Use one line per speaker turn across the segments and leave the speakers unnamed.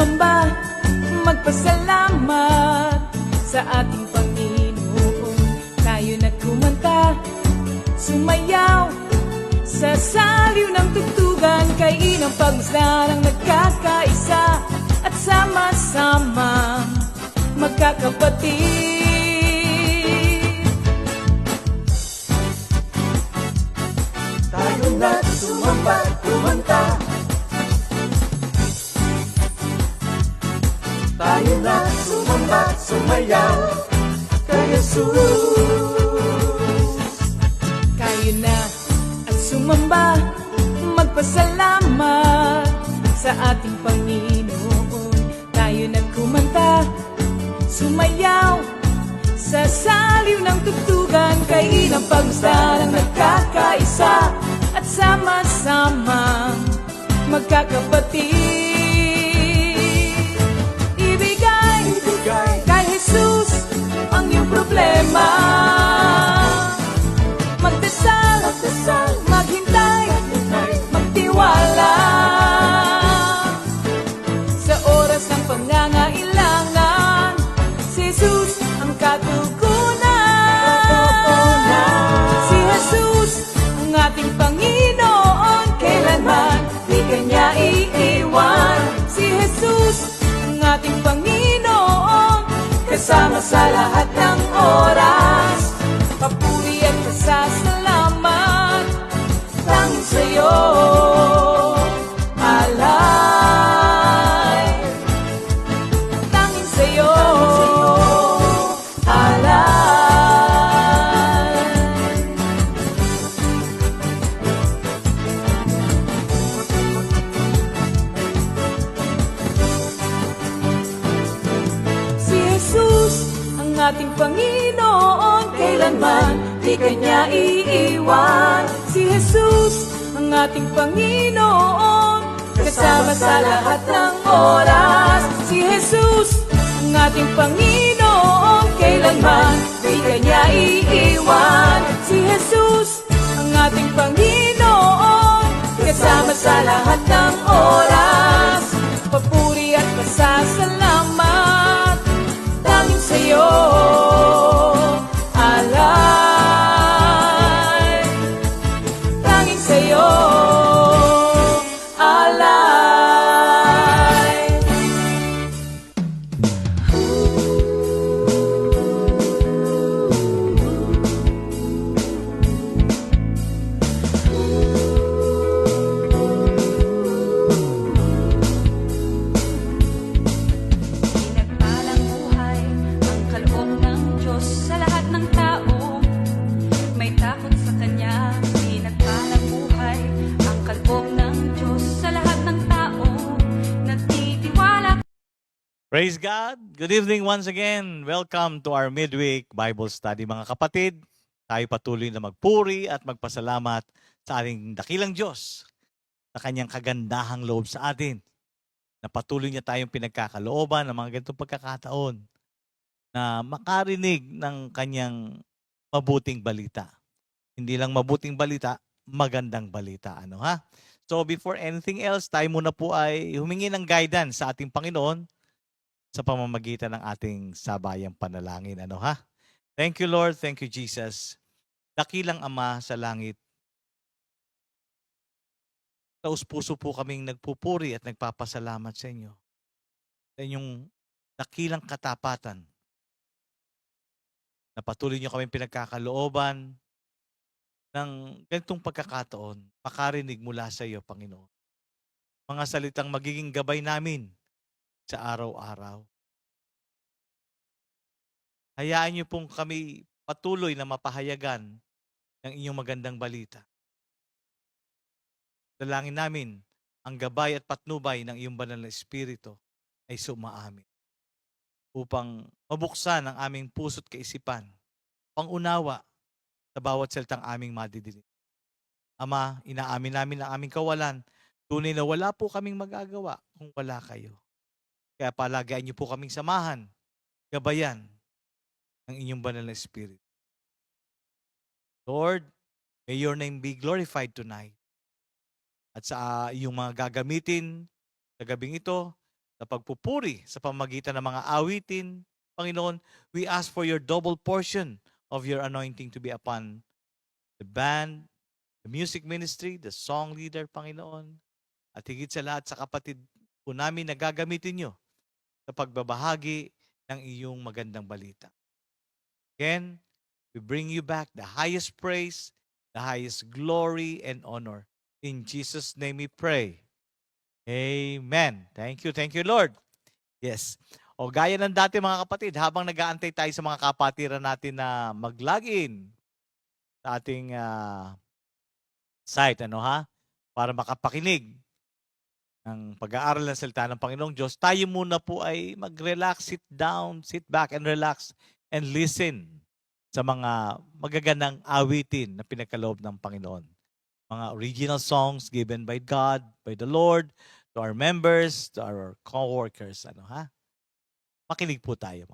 sumamba, magpasalamat sa ating Panginoon. Tayo na kumanta, sumayaw sa saliw ng tugtugan, kay inang pagmasdarang nagkakaisa at sama-sama magkakapatid.
Tayo na sumamba, kumanta. Tayo na sumamba, sumayaw kay Jesus.
Tayo na at sumamba, magpasalamat sa ating Panginoon. Tayo na kumanta, sumayaw sa saliw ng tugtugan, kay inang pagmasdarang nagkakaisa at sama-sama magkakapatid. Ibigay kay Jesus ang iyong problema. Magdasal, maghintay, magtiwala. Sa oras ng pangangailangan, si Jesus ang katugunan. Si Jesus ang ating Panginoon, kailanman di Kanya iiwan. Si Jesus ang ating Panginoon, kasama sa lahat ng oras. Papuri at pasasalamat tanging sa'yo, alay. Tanging sa'yo, alay. Si Jesus ang ating Panginoon, kailanman di Kanya iiwan. Si Jesus ang ating Panginoon, kasama sa lahat ng oras. Si Jesus ang ating Panginoon, kailanman di Kanya iiwan. Si Jesus ang ating Panginoon, kasama sa lahat ng oras. Papuri at pasasalamat tanging sa'yo, alay. Tanging sa'yo, alay.
Pinagpalang buhay ang kaloob ng Diyos sa lahat ng tao. May takot sa Kanya. Pinagpalang buhay ang kaloob ng Diyos sa lahat ng tao. Nagtitiwala.
Praise God! Good evening once again. Welcome to our midweek Bible study, mga kapatid. Tayo patuloy na magpuri at magpasalamat sa ating dakilang Diyos sa Kanyang kagandahang loob sa atin. Na patuloy niya tayong pinagkakalooban ng mga ganitong pagkakataon na makarinig ng Kanyang mabuting balita. Hindi lang mabuting balita, magandang balita. Ano ha? So before anything else, tayo muna po ay humingi ng guidance sa ating Panginoon sa pamamagitan ng ating sabayang panalangin. Ano ha? Thank you, Lord. Thank you, Jesus. Dakilang Ama sa langit, taus-puso po kaming nagpupuri at nagpapasalamat sa inyo. Sa inyong dakilang katapatan na patuloy niyo kaming pinagkakalooban ng ganitong pagkakataon, makarinig mula sa iyo, Panginoon. Mga salitang magiging gabay namin sa araw-araw. Hayaan niyo pong kami patuloy na mapahayagan ng inyong magandang balita. Dalangin namin ang gabay at patnubay ng iyong banal na Espiritu ay sumaamin upang mabuksan ang aming puso't kaisipan, pangunawa sa bawat salitang aming madidinig. Ama, inaamin namin ang aming kawalan. Tunay na wala po kaming magagawa kung wala kayo. Kaya palagayan niyo po kaming samahan, gabayan ng inyong banal na Espiritu. Lord, may your name be glorified tonight. At sa iyong mga gagamitin sa gabing ito, sa pagpupuri sa pamagitan ng mga awitin, Panginoon, we ask for your double portion of your anointing to be upon the band, the music ministry, the song leader, Panginoon, at higit sa lahat sa kapatid po namin na gagamitin nyo sa pagbabahagi ng iyong magandang balita. Again, we bring you back the highest praise, the highest glory and honor. In Jesus' name we pray. Amen. Thank you, Lord. Yes. O gaya ng dati mga kapatid, habang nag-aantay tayo sa mga kapatiran natin na mag-login sa ating site, para makapakinig ng pag-aaral ng salita ng Panginoong Diyos, tayo muna po ay mag-relax, sit down, sit back and relax and listen sa mga magagandang awitin na pinagkaloob ng Panginoon. Mga original songs given by God, by the Lord, to our members, to our co-workers. Makinig po tayo.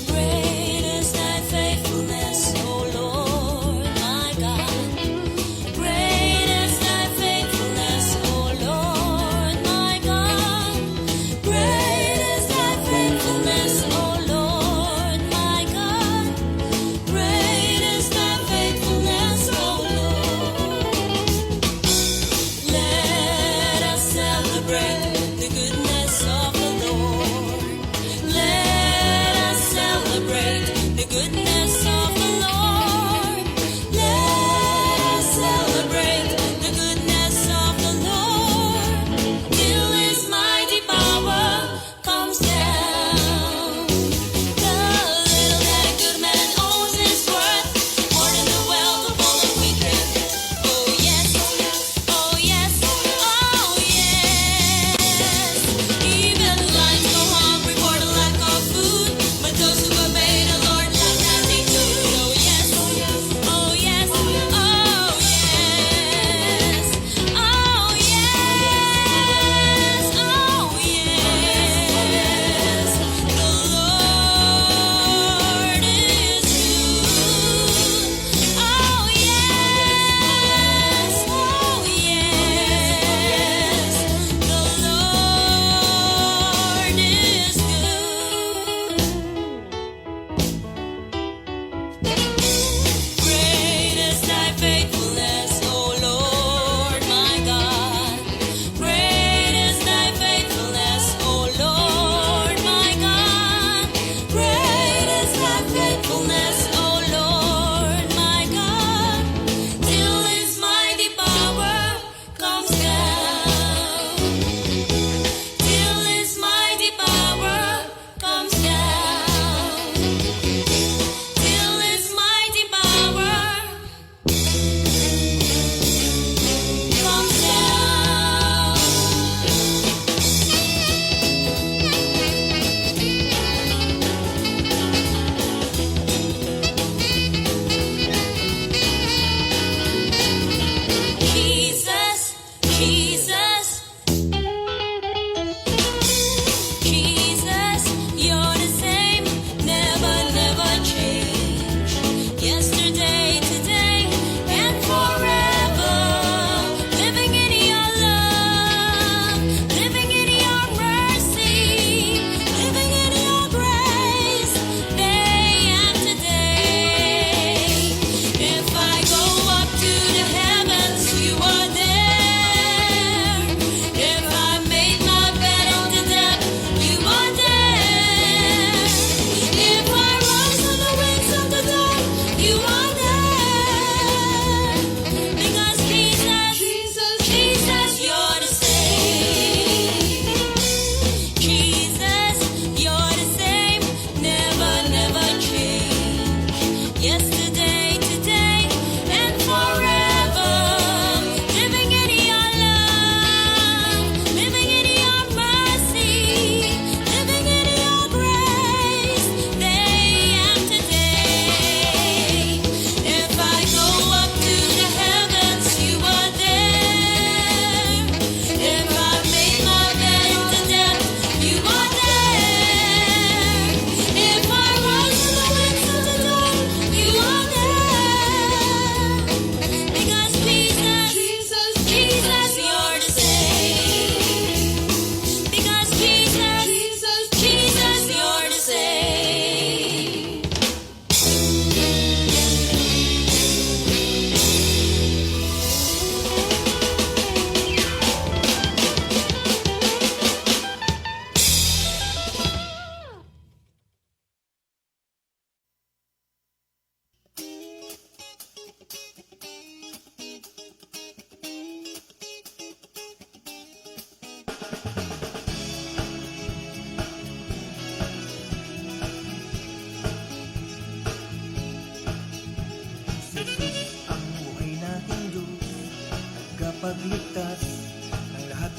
Great is thy faithfulness, O Lord my God. Great is thy faithfulness, O Lord my God. Great is thy faithfulness, O Lord.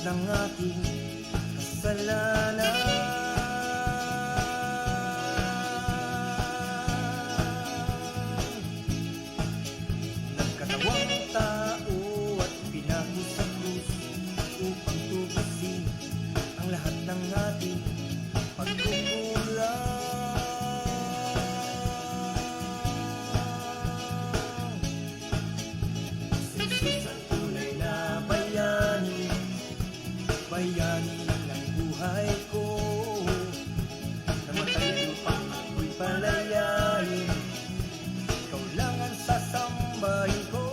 ng aking kasalanan. Nagkatawang tao at pinago sa krus upang tubusin ang lahat ng ating pagkukulang. Si Jesus ang tunay na bayani, bayani ng buhay ko. Namatay upang ako'y palayain, ikaw lang ang sasambahin ko.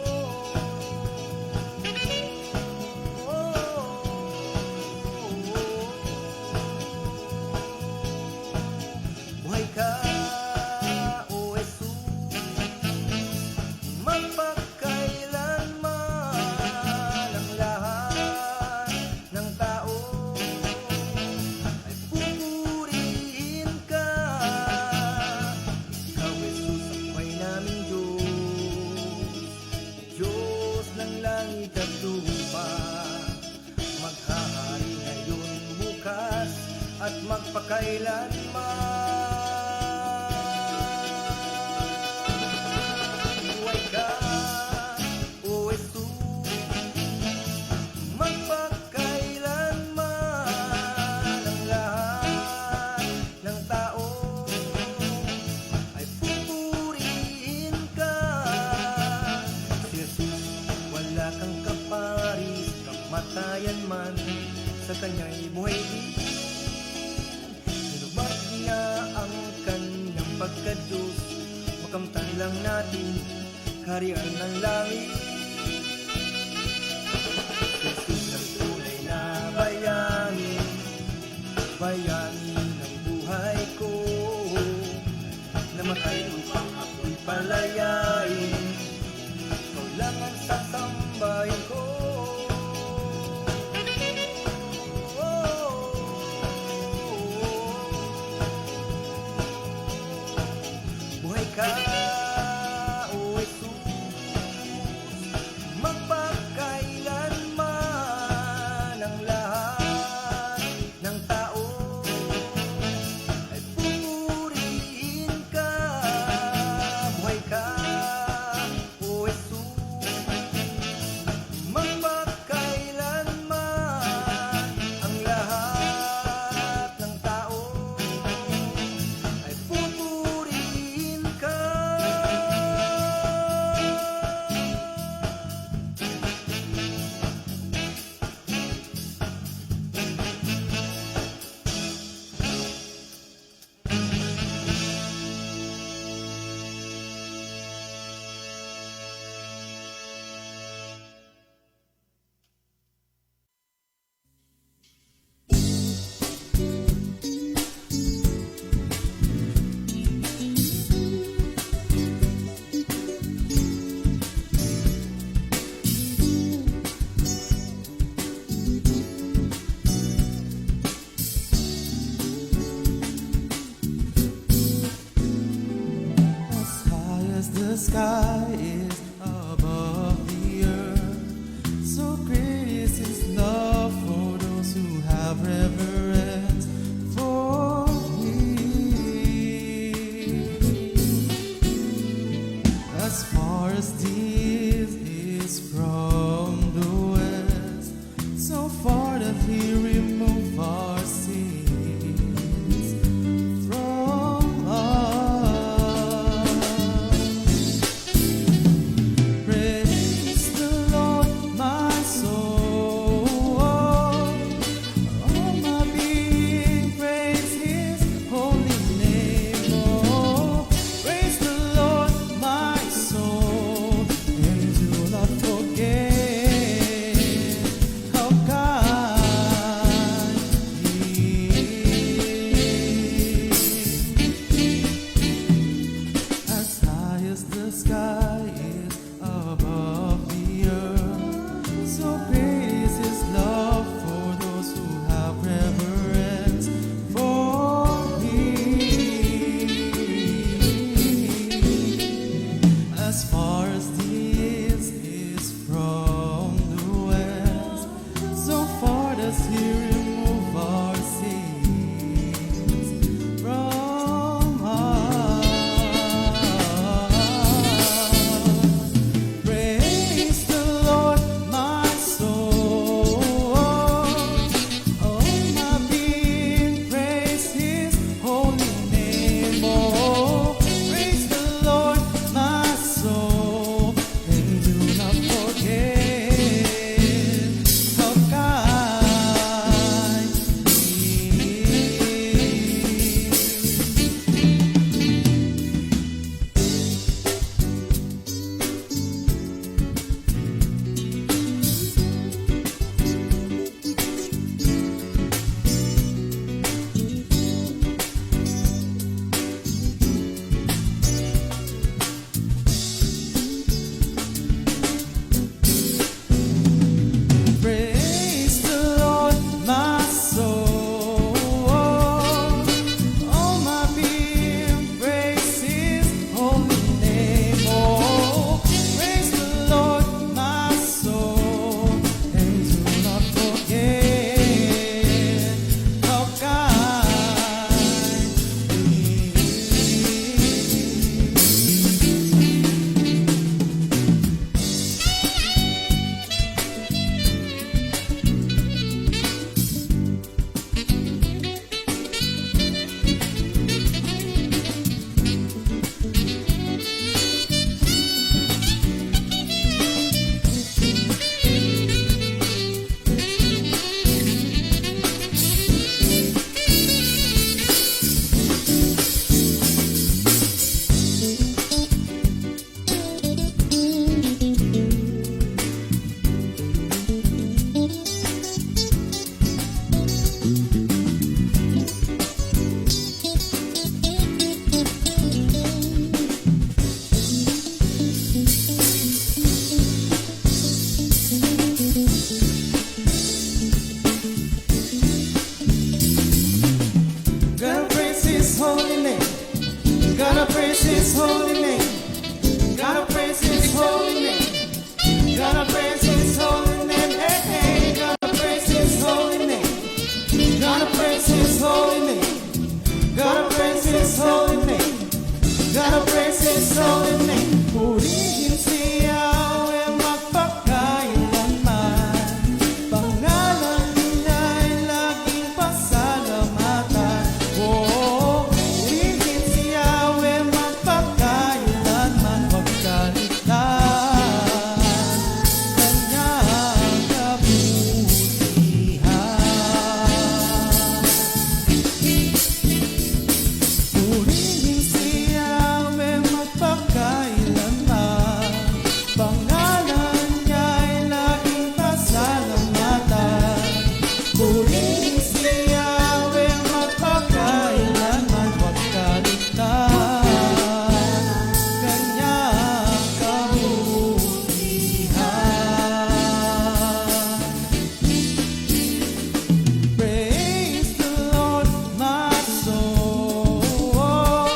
Buhay ka, O Jesus, magpakailanman ang lahat ng tao ay pupurihin ka. Ikaw, Jesus, ang buhay naming Diyos, Diyos ng langit at lupa, maghahari ngayon, bukas at magpakailanman. Buhay ka, O Jesus, magpakailanman ang lahat ng tao ay pupurihin ka. Si Jesus, wala kang kaparis, kamatayan man sa kanya'y buhay din. Sinubad niya ang kanyang pagka-Diyos, makamtan lang natin kaharian ng langit. Jesus ang tunay na bayani, bayani ng buhay ko. Namatay upang ako'y palayain, ikaw lang ang sasambahin ko. Buhay ka, O Jesus, holy name. Gotta praise His holy name. Gotta praise His holy name. Gotta praise His holy name. Hey, hey. Gotta praise His holy name. Gotta praise His holy name. Gotta praise His holy name. Gotta praise His holy name. Purihin si Yahweh magpakailanman. Pangalan niya'y laging pasalamatan. Oh, purihin si Yahweh magpakailanman. Huwag kalitan kanyang kabutihan. Purihin si Yahweh magpakailanman. Pangalan niya'y laging pasalamatan. Purihin si Yahweh magpakailanman. Huwag kalitan kanyang kabutihan. Praise the Lord, my soul. All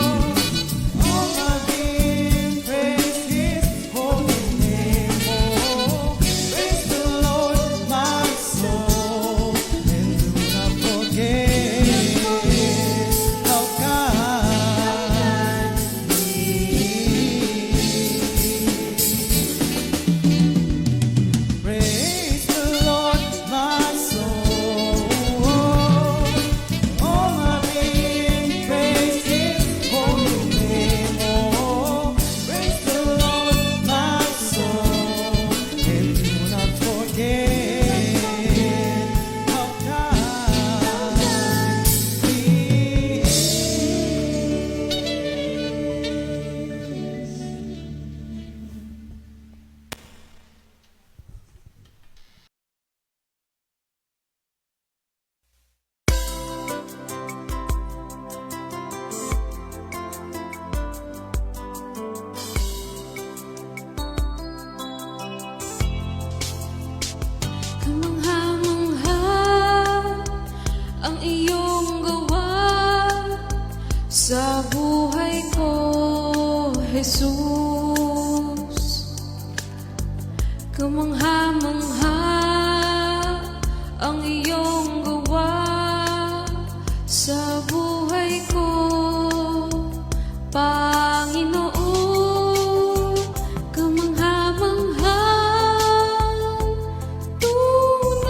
my being, praise His holy name. Oh, praise the Lord, my soul, and do not forget how kind He is. Praise the Lord, my soul. All my being, praise His holy name. Oh, praise the Lord, my soul, and do not forget how kind He is.
Kamangha-mangha ang iyong gawa sa buhay ko, Jesus. Kamangha-mangha ang iyong gawa sa buhay ko, Panginoon. Kamangha-mangha, tunay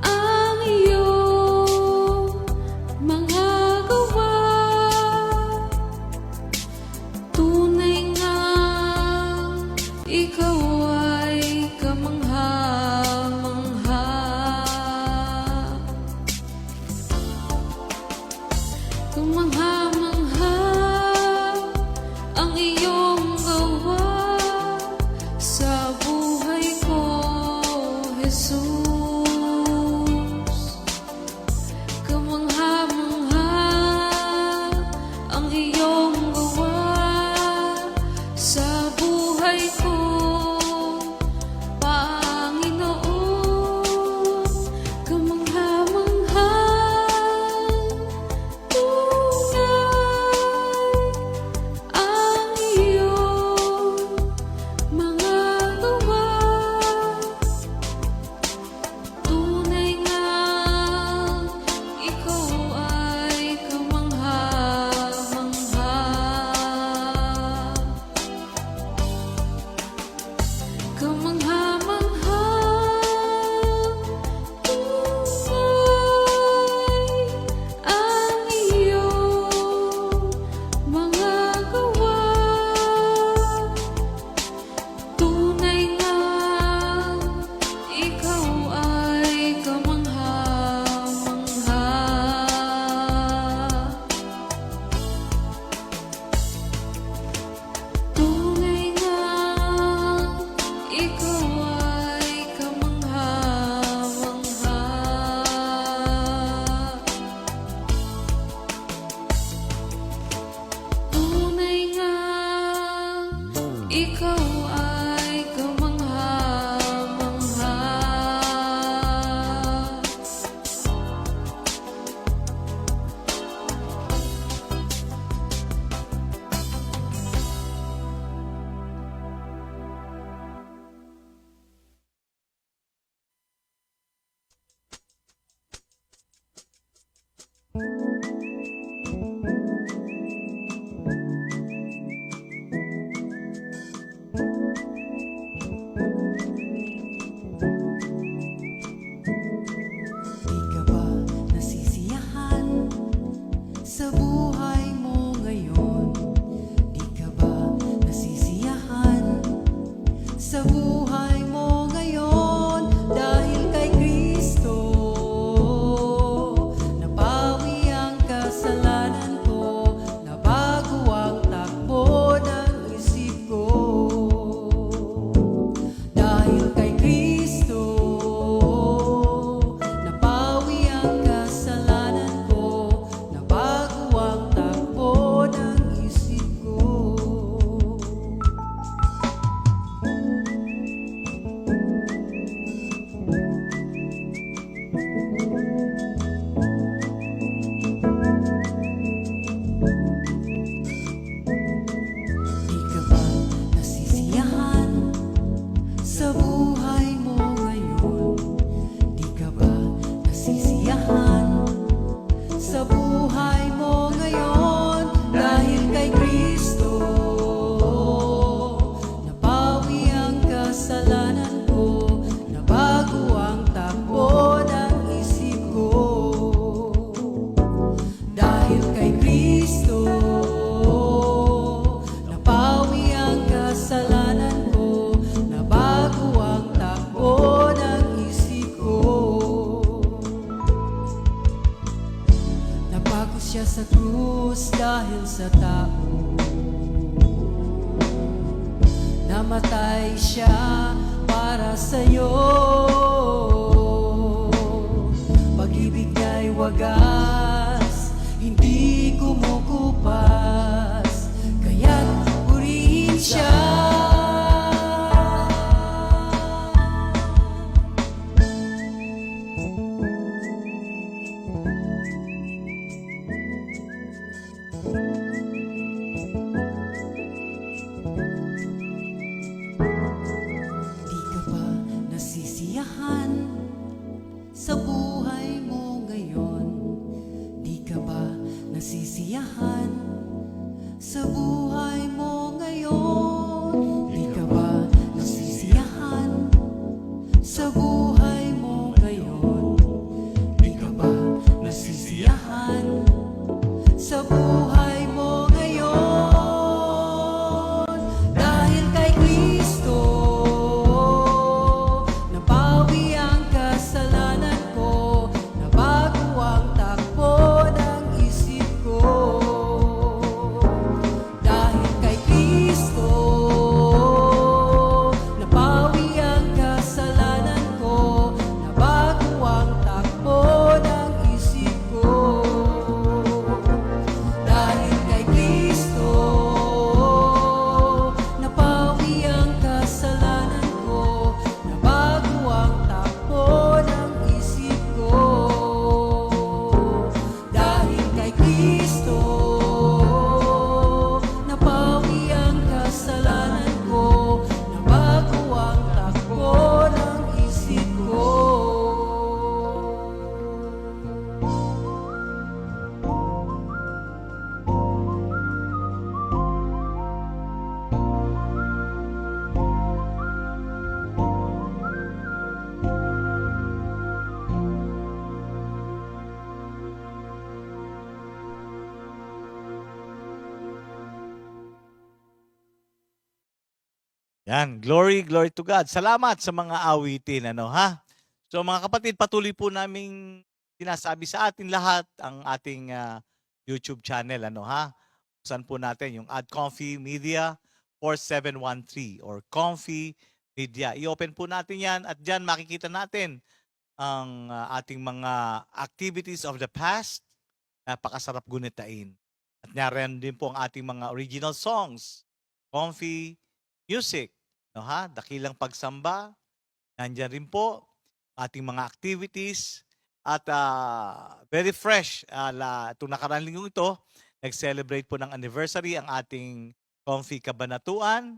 ang iyong mga gawa. Tunay nga ikaw ay kamangha-mangha. Kamangha-mangha ang iyong gawa sa buhay ko, Jesus. Kamangha-mangha ang iyong gawa sa buhay ko, Panginoon. Kamangha-mangha, tunay ang iyong mga gawa. Tunay nga ikaw
sa buhay mo ngayon dahil kay Kristo. Nabawi ang kasalanan ko, nabago ang takbo ng isip ko. Dahil kay Kristo, nabawi ang kasalanan ko, nabago ang takbo ng isip ko. Nabago siya sa krus dahil sa tao. Namatay siya para sa'yo. Pag-ibig niya'y wagas, hindi kumukupas, kaya't purihin siya. Di ka ba nasisiyahan sa buhay mo ngayon? Di ka ba nasisiyahan sa buhay mo ngayon? Di ka ba nasisiyahan sa buhay mo ngayon? Di ka ba nasisiyahan sa buhay mo ngayon? Dahil kay Kristo, nabawi ang kasalanan ko, nabago ang takbo ng isip ko. Dahil kay Kristo, nabawi ang kasalanan ko, nabago ang takbo ng isip ko. Dahil kay Kristo, nabawi ang kasalanan ko, nabago ang takbo ng isip ko. Dahil kay Kristo, nabawi ang kasalanan ko, nabago ang takbo ng isip ko.
Yan, glory, glory to God. Salamat sa mga awitin, ano ha? So mga kapatid, patuloy po naming sinasabi sa atin lahat ang ating YouTube channel, ano ha? Buksan po natin yung Ad Comfy Media 4713 or Comfy Media. I-open po natin yan at dyan makikita natin ang ating mga activities of the past. Napakasarap gunitain. At naroon din po ang ating mga original songs, Comfy Music, no ha? Dakilang pagsamba. Nandiyan rin po ating mga activities at very fresh. Itong nakaraan linggo ito, nag-celebrate po ng anniversary ang ating Comfy Kabanatuan.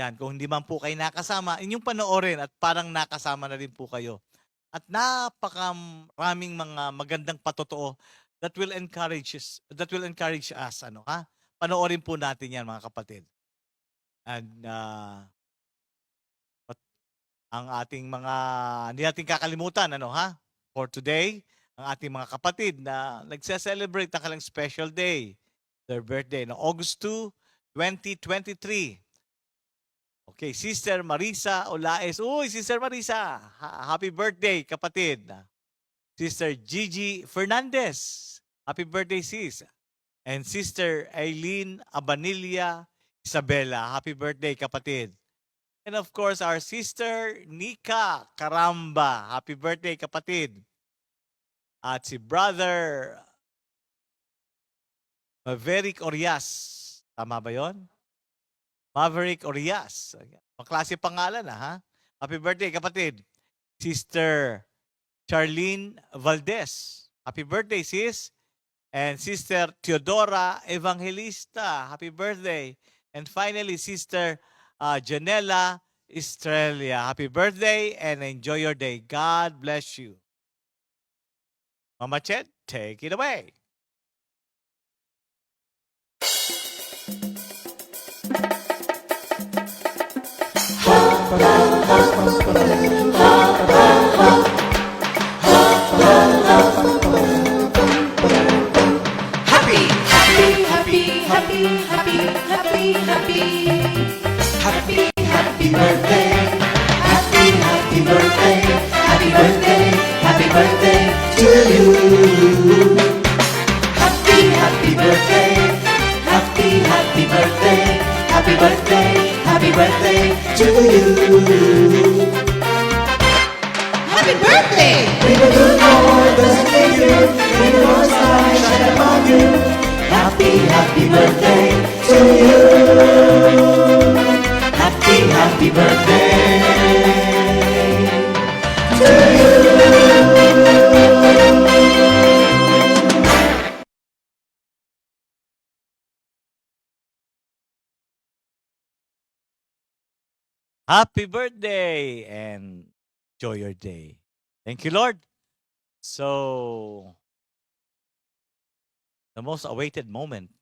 Yan, kung hindi man po kayo nakasama, inyong panoorin at parang nakasama na rin po kayo. At napakaraming mga magandang patotoo that will encourage us, ano ha? Panoorin po natin yan, mga kapatid. And ang ating mga, hindi natin kakalimutan, ano ha? For today, ang ating mga kapatid na nagse-celebrate ng kanilang special day, their birthday, no? August 2, 2023. Okay, Sister Marisa Olaes. Uy, Sister Marisa, happy birthday, kapatid. Sister Gigi Fernandez, happy birthday, sis. And Sister Aileen Abanilla Isabela, happy birthday, kapatid. And of course, our Sister Nika Caramba, happy birthday, kapatid. At si Brother Maverick Orias, tama ba yon? Maverick Orias. Maklase pangalan ha. Happy birthday, kapatid. Sister Charlene Valdez. Happy birthday, sis. And Sister Teodora Evangelista. Happy birthday. And finally, Sister Janela Estrella. Happy birthday and enjoy your day. God bless you. Mama Chet, take it away.
Happy, happy, happy, happy, happy, happy, happy. Happy, happy birthday. Happy, happy birthday. Happy birthday, happy birthday to you. Happy, happy birthday. Happy, happy birthday. Happy birthday, happy birthday to you. Happy birthday! May the good Lord bless you. May the Lord's light shine upon you. Happy, happy birthday to you. Happy, happy birthday to you.
Happy birthday and enjoy your day. Thank you, Lord. So, the most awaited moment.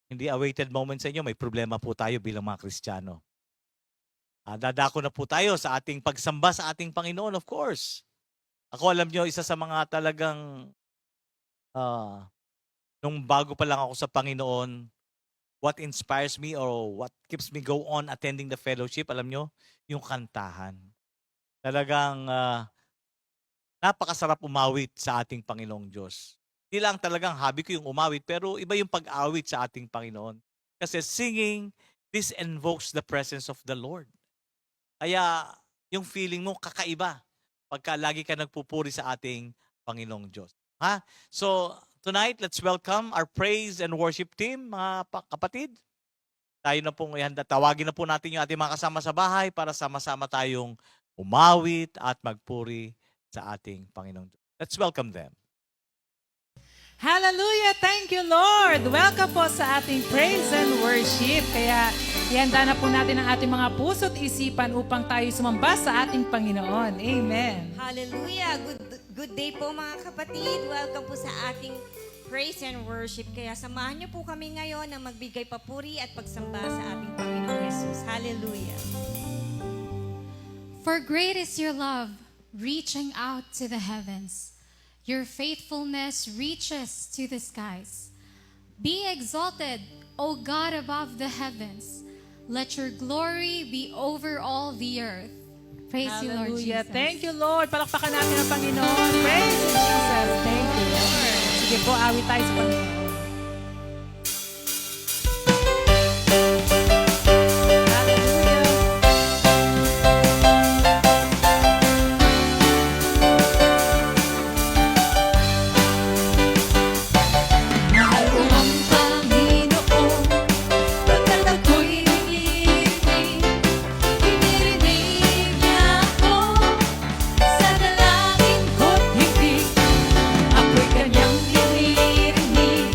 Hindi awaited moment sa inyo, may problema po tayo bilang mga Kristiyano. Dadako na po tayo sa ating pagsamba sa ating Panginoon, of course. Ako, alam nyo, isa sa mga talagang, nung bago pa lang ako sa Panginoon, what inspires me or what keeps me go on attending the fellowship, alam nyo, yung kantahan. Talagang napakasarap umawit sa ating Panginoong Diyos. Hindi lang talagang hobby ko yung umawit, pero iba yung pag-awit sa ating Panginoon. Kasi singing, this invokes the presence of the Lord. Kaya yung feeling mo kakaiba pagka lagi ka nagpupuri sa ating Panginoong Diyos. Ha? So, tonight, let's welcome our praise and worship team, mga kapatid. Tayo na pong ihanda. Tawagin na po natin yung ating mga kasama sa bahay para sama-sama tayong umawit at magpuri sa ating Panginoong Diyos. Let's welcome them.
Hallelujah! Thank you, Lord! Welcome po sa ating praise and worship. Kaya ihanda na po natin ang ating mga puso't isipan upang tayo sumamba sa ating Panginoon. Amen.
Hallelujah! Good day po mga kapatid. Welcome po sa ating praise and worship. Kaya samahan niyo po kami ngayon na magbigay papuri at pagsamba sa ating Panginoong Jesus. Hallelujah!
For great is your love, reaching out to the heavens. Your faithfulness reaches to the skies. Be exalted, O God above the heavens. Let your glory be over all the earth. Praise you, Lord
Hallelujah!
Jesus.
Thank you, Lord! Palakpakan natin ang Panginoon. Praise you, Jesus! Thank you, Lord! Sige po, awit tayo sa Panginoon.
Mahal ko ang Panginoon, pagkat ako'y nangirinig. Dinirinig niya ako sa dalangin ko't higit. Ako'y kanyang dinirinig.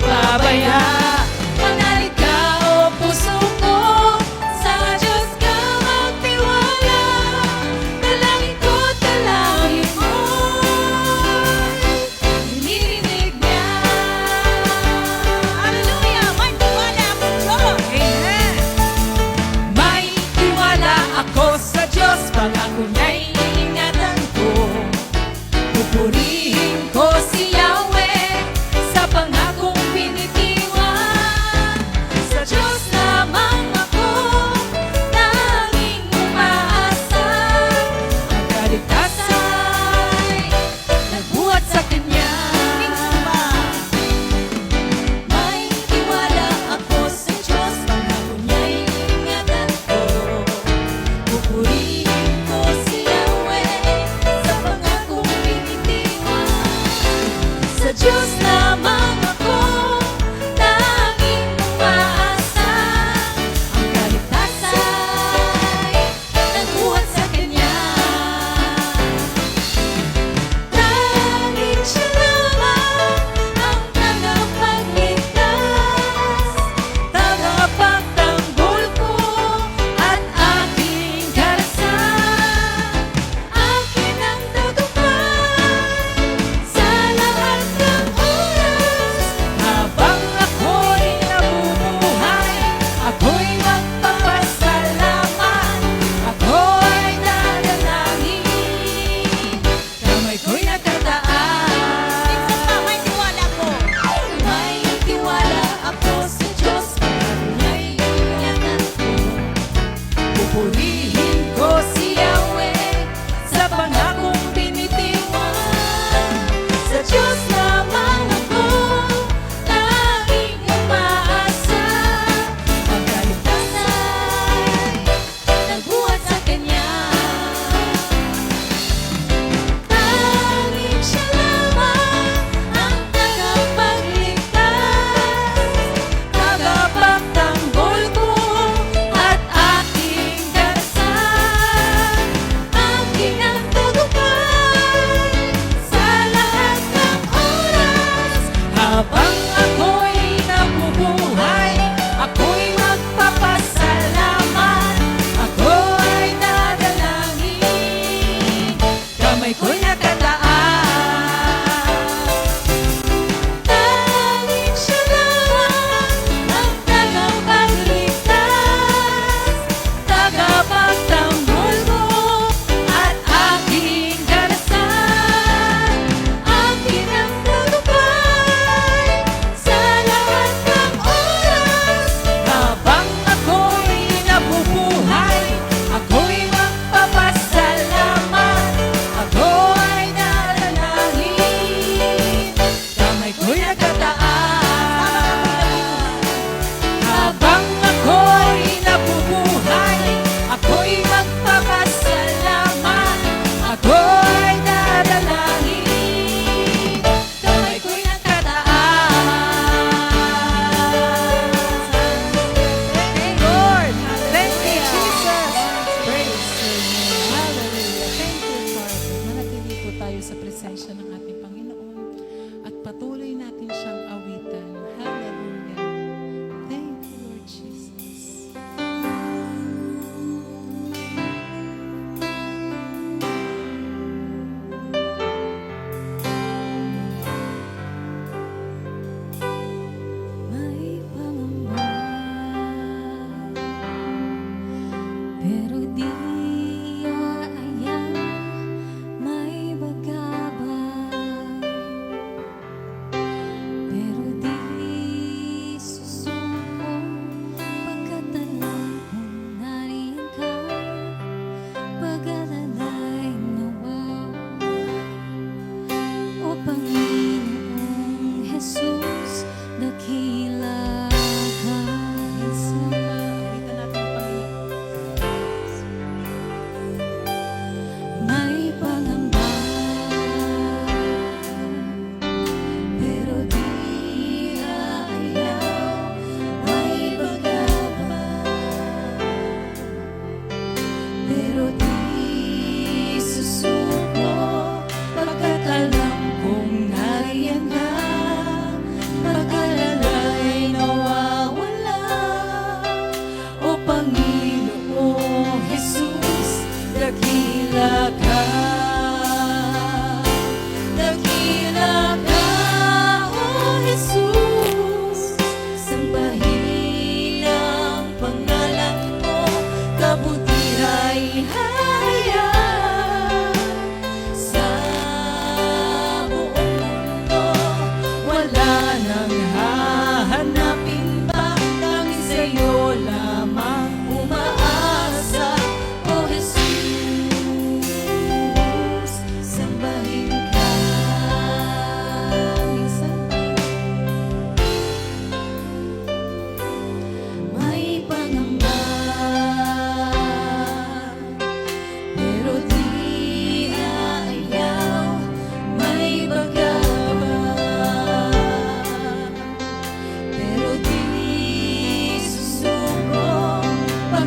magpabaya.
Manalig ka o puso ko, sa Diyos ka magtiwala. Dalangin ko't dalangin mo, dinirinig niya. Hallelujah! May tiwala ako sa Diyos.
Amen. May tiwala ako sa Diyos, pangako niya'y iingatan ko. Pupurihin ko si Yahweh sa pangakong binitiwan.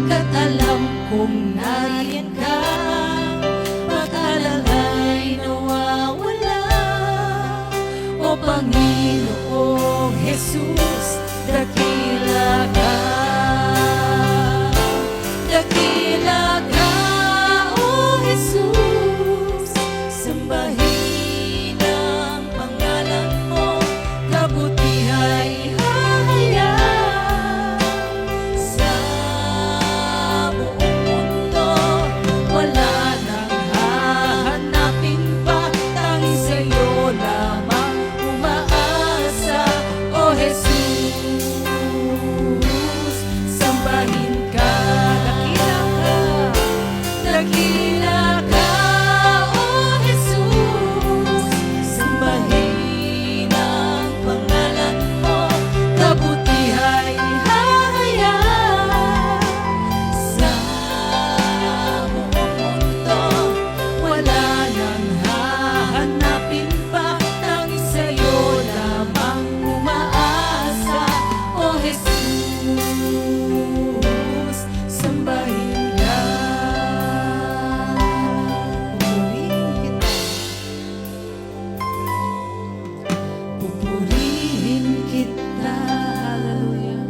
Pagkat alam kong nariyan ka, pag-alala'y nawawala. O Panginoong Jesus, dakila ka. Dakila ka, O Jesus, sambahin ang pangalan mo, kabutihay hahayag sa buong mundo. Wala nang hahanapin pa, tanging sa'yo lamang umaasa, O Jesus. Sambahin ka, dakila ka, O Jesus, sambahin ang pangalan mo, kabutihay hahayag sa buong mundo. Wala nang hahanapin pa, tanging sa'yo lamang umaasa, O Jesus, sambahin ka. Pupurihin kita, hallelujah,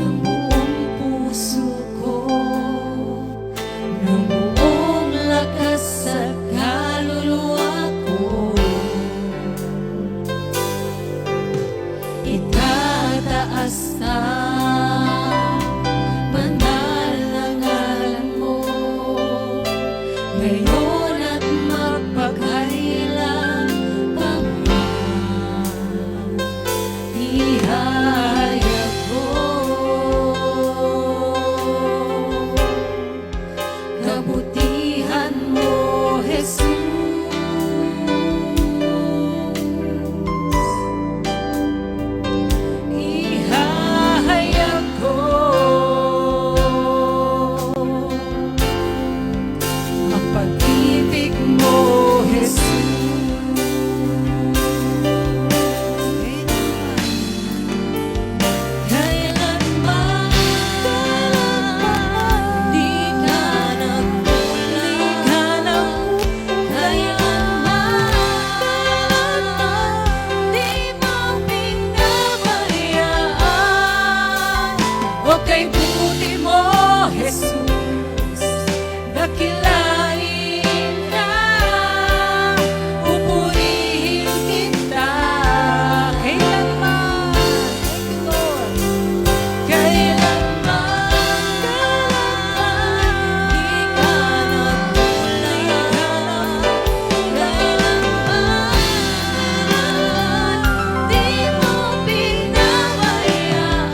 ng buong puso ko, ng buong lakas at kaluluwa ko. Itataas na banal na ngalan mo, ngayon at magpakailan pa man. Ihayag ko, kabutihan mo, Jesus. Ihahayag ko ang pag-ibig mo, Jesus. Kailanman di ka nagmula, kailanman di mo pinabayaan. O kay buti mo, Jesus, dakilain ka, pupurihin kita. Kailanman, kailanman di ka nagmula, kailanman di mo pinabayaan.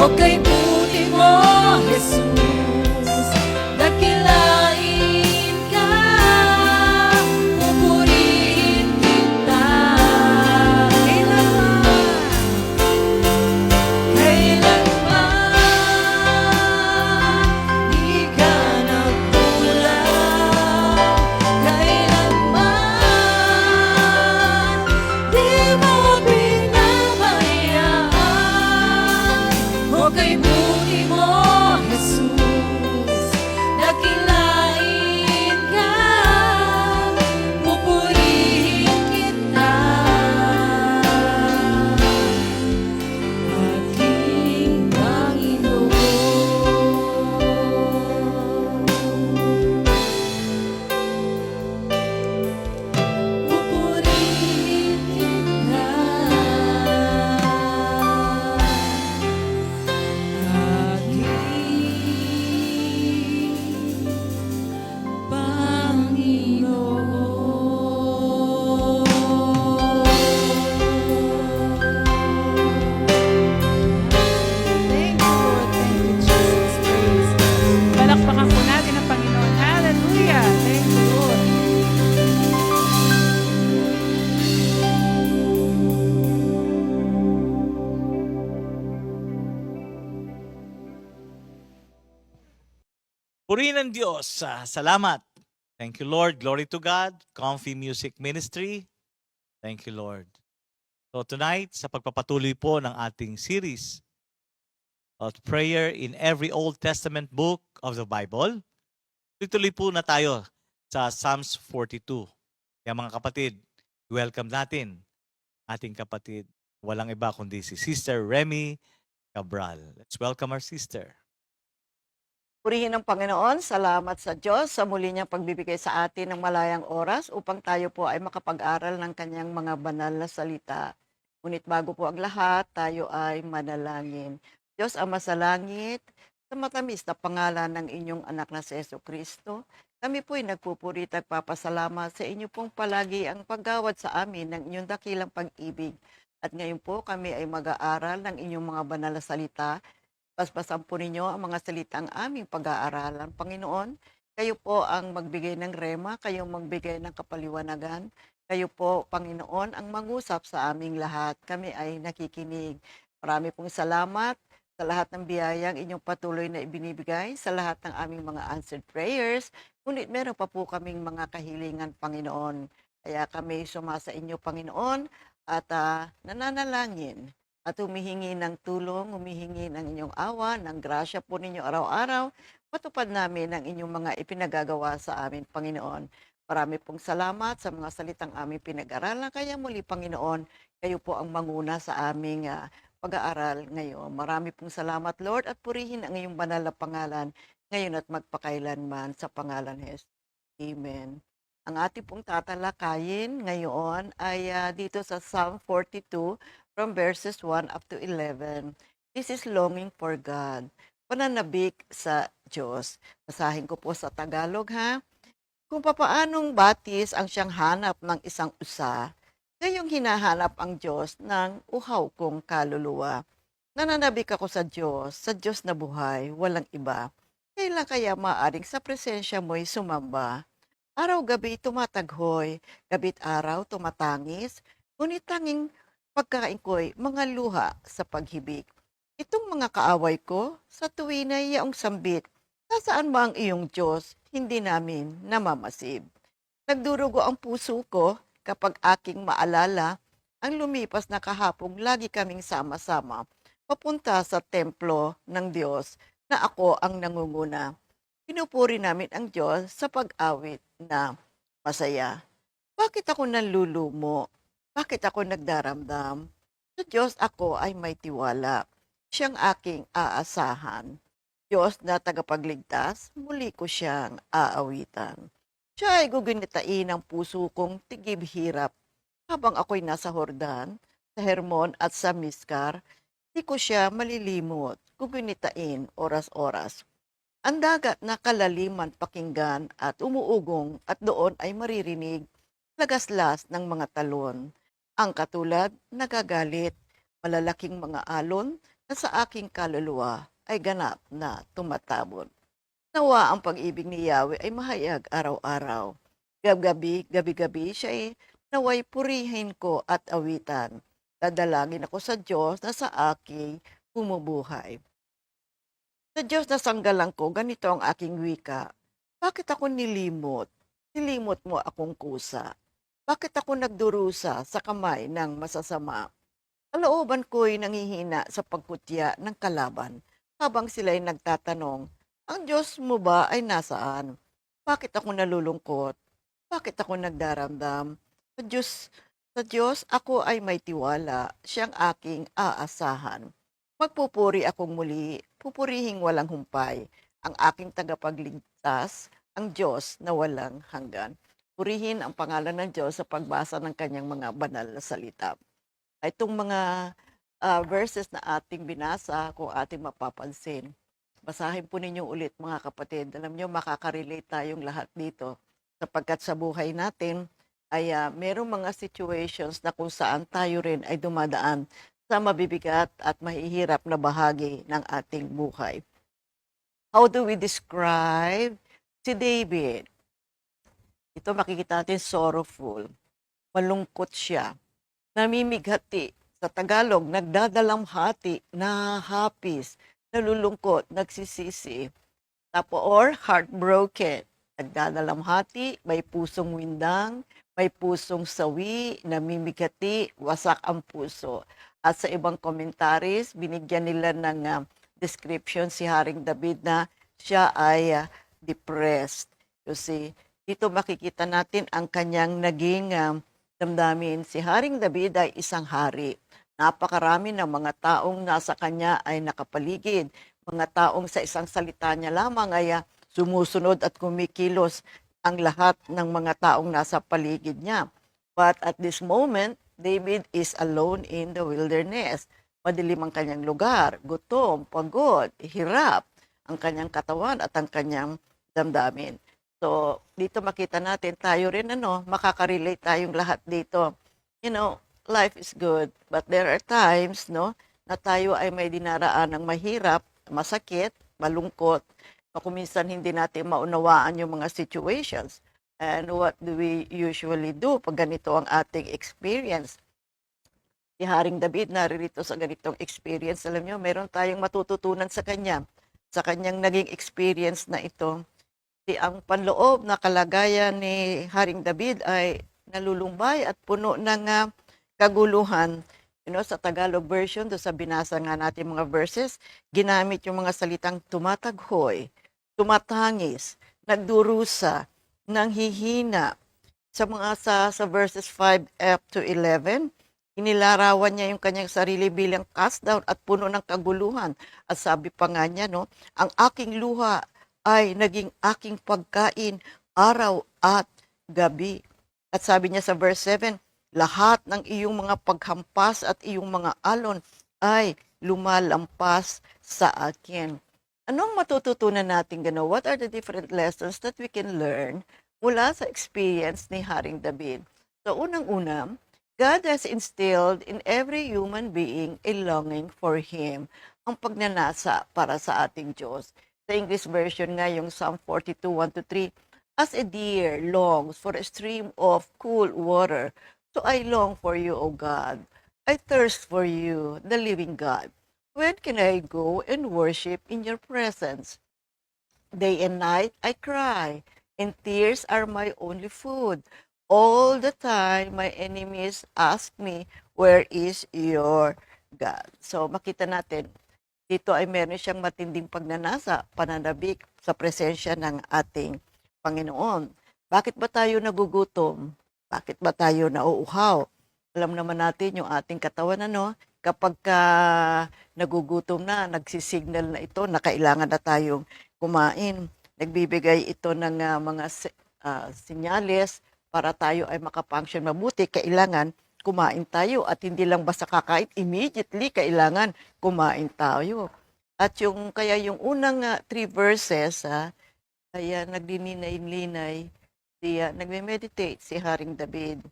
O kay buti mo, Jesus, dakilain ka, pupurihin kita. Kailanman di ka nagkulang, kailanman di mo pinabayaan. O kay buti mo, Jesus, dakilain ka, pupurihin kita. Aking Panginoon, pupurihin kita. Thank you, Lord. Thank you, Jesus. Praise God. Palakpakan po natin ang Panginoon. Hallelujah. Thank you, Lord.
Purihin ang Diyos. Salamat. Thank you, Lord. Glory to God. Comfy Music Ministry. Thank you, Lord. So tonight, sa pagpapatuloy po ng ating series of prayer in every Old Testament book of the Bible. Tuloy po na tayo sa Psalms 42. Kaya mga kapatid, welcome natin ating kapatid. Walang iba kundi si Sister Remy Cabral. Let's welcome our sister.
Purihin ng Panginoon, salamat sa Diyos sa muli niyang pagbibigay sa atin ng malayang oras upang tayo po ay makapag-aral ng kanyang mga banal na salita. Ngunit bago po ang lahat, tayo ay manalangin. Diyos Ama sa langit, sa matamis na pangalan ng inyong anak na si Jesucristo, kami po ay nagpupuri at nagpapasalamat sa inyo pong palagi ang paggawad sa amin ng inyong dakilang pag-ibig. At ngayon po kami ay mag-aaral ng inyong mga banal na salita. Paspasan po ninyo ang mga salitang aming pag-aaralan. Panginoon, kayo po ang magbigay ng rema, kayo magbigay ng kapaliwanagan. Kayo po, Panginoon, ang mangusap sa aming lahat. Kami ay nakikinig. Marami pong salamat sa lahat ng biyayang inyong patuloy na ibinibigay, sa lahat ng aming mga answered prayers. Ngunit meron pa po kaming mga kahilingan, Panginoon. Kaya kami sumasa inyo, Panginoon, at nananalangin at humihingi ng tulong, humihingi ng inyong awa, ng grasya po ninyo araw-araw, matupad namin ang inyong mga ipinagagawa sa amin, Panginoon. Marami pong salamat sa mga salitang aming pinag-aralan. Kaya muli, Panginoon, kayo po ang manguna sa aming pag-aaral ngayon. Marami pong salamat, Lord, at purihin ang iyong banal na pangalan ngayon at magpakailanman sa pangalan ni Jesus. Amen. Ang ating pong tatalakayin ngayon ay dito sa Psalm 42, from verses 1 up to 11. This is longing for God. Pananabik sa Diyos. Basahin ko po sa Tagalog ha. Kung papaanong batis ang siyang hanap ng isang usa, ngayong hinahanap ang Diyos ng uhaw kong kaluluwa. Nananabik ako sa Diyos na buhay, walang iba. Kailan kaya maaring sa presensya mo'y sumamba? Araw-gabi tumataghoy, gabit araw tumatangis, ngunit tanging pagkain ko'y mga luha sa paghibig. Itong mga kaaway ko, sa tuwin ay yaong sambit, nasaan ba ang iyong Diyos, hindi namin namamasib. Nagdurugo ang puso ko kapag aking maalala, ang lumipas na kahapong lagi kaming sama-sama, papunta sa templo ng Diyos na ako ang nangunguna. Pinupuri namin ang Diyos sa pag-awit na masaya. Bakit ako nalulumo? Bakit ako nagdaramdam? Sa Diyos ako ay may tiwala. Siyang aking aasahan. Diyos na tagapagligtas, muli ko siyang aawitan. Siya ay gugunitain ang puso kong tigib hirap. Habang ako'y nasa Hordan, sa Hermon at sa Miskar, di ko siya malilimot, gugunitain oras-oras. Ang dagat na kalaliman pakinggan at umuugong at doon ay maririnig lagaslas ng mga talon. Ang katulad, nagagalit, malalaking mga alon na sa aking kaluluwa ay ganap na tumatabon. Nawa ang pag-ibig ni Yahweh ay mahayag araw-araw. Gabi-gabi siya ay naway purihin ko at awitan. Dadalangin ako sa Diyos na sa aking bumubuhay. Sa Diyos na sanggalang ko, ganito ang aking wika. Bakit ako nilimot? Nilimot mo akong kusa. Bakit ako nagdurusa sa kamay ng masasama? Kalooban ko'y nangihina sa pagkutya ng kalaban habang sila'y nagtatanong, ang Diyos mo ba ay nasaan? Bakit ako nalulungkot? Bakit ako nagdaramdam? Sa Diyos ako ay may tiwala, siyang aking aasahan. Magpupuri akong muli, pupurihing walang humpay, ang aking tagapagligtas, ang Diyos na walang hanggan. Purihin ang pangalan ng Diyos sa pagbasa ng kanyang mga banal na salita. Itong mga verses na ating binasa, kung ating mapapansin, basahin po ninyo ulit mga kapatid. Alam nyo, makakarelate tayong lahat dito. Sapagkat sa buhay natin, ay merong mga situations na kung saan tayo rin ay dumadaan sa mabibigat at mahihirap na bahagi ng ating buhay. How do we describe si David? Ito makikita natin sorrowful. Malungkot siya. Namimighati. Sa Tagalog, nagdadalamhati, nahahapis, nalulungkot, nagsisisi. Or heartbroken. Nagdadalamhati, may pusong windang, may pusong sawi, namimighati, wasak ang puso. At sa ibang commentaries, binigyan nila ng description si Haring David na siya ay depressed. You see, dito makikita natin ang kanyang naging damdamin. Si Haring David ay isang hari. Napakarami ng mga taong nasa kanya ay nakapaligid. Mga taong sa isang salita niya lamang ay sumusunod at kumikilos ang lahat ng mga taong nasa paligid niya. But at this moment, David is alone in the wilderness. Madilim ang kanyang lugar, gutom, pagod, hirap ang kanyang katawan at ang kanyang damdamin. So, dito makita natin, tayo rin makakarelate tayong lahat dito. You know, life is good, but there are times, na tayo ay may dinaraan ng mahirap, masakit, malungkot, na kuminsan hindi natin maunawaan yung mga situations. And what do we usually do pag ganito ang ating experience? Si Haring David naririto sa ganitong experience. Alam nyo, meron tayong matututunan sa kanya, sa kanyang naging experience na ito. Ang panloob na kalagayan ni Haring David ay nalulumbay at puno ng kaguluhan. Sa Tagalog version, do sa binasa nga natin mga verses, ginamit yung mga salitang tumataghoy, tumatangis, nagdurusa, nanghihina. Sa verses 5 up to 11, inilarawan niya yung kanyang sarili bilang cast down at puno ng kaguluhan. At sabi pa nga niya, ang aking luha ay naging aking pagkain araw at gabi. At sabi niya sa verse 7, lahat ng iyong mga paghampas at iyong mga alon ay lumalampas sa akin. Anong matututunan natin gano'n? What are the different lessons that we can learn mula sa experience ni Haring David? So unang-una, God has instilled in every human being a longing for Him, ang pagnanasa para sa ating Diyos. Sa English version nga, yung Psalm 42, 1-3, as a deer longs for a stream of cool water, so I long for you, O God. I thirst for you, the living God. When can I go and worship in your presence? Day and night I cry, and tears are my only food. All the time my enemies ask me, where is your God? So makita natin, dito ay meron siyang matinding pagnanasa, pananabik sa presensya ng ating Panginoon. Bakit ba tayo nagugutom? Bakit ba tayo nauuhaw? Alam naman natin yung ating katawan, kapag nagugutom na, nagsisignal na ito na kailangan na tayong kumain. Nagbibigay ito ng mga sinyales para tayo ay makafunction mabuti. Kailangan kumain tayo at hindi lang basta kakain, immediately kailangan kumain tayo. At kaya yung unang 3 verses, kaya naglininay-linay, nagme-meditate si Haring David.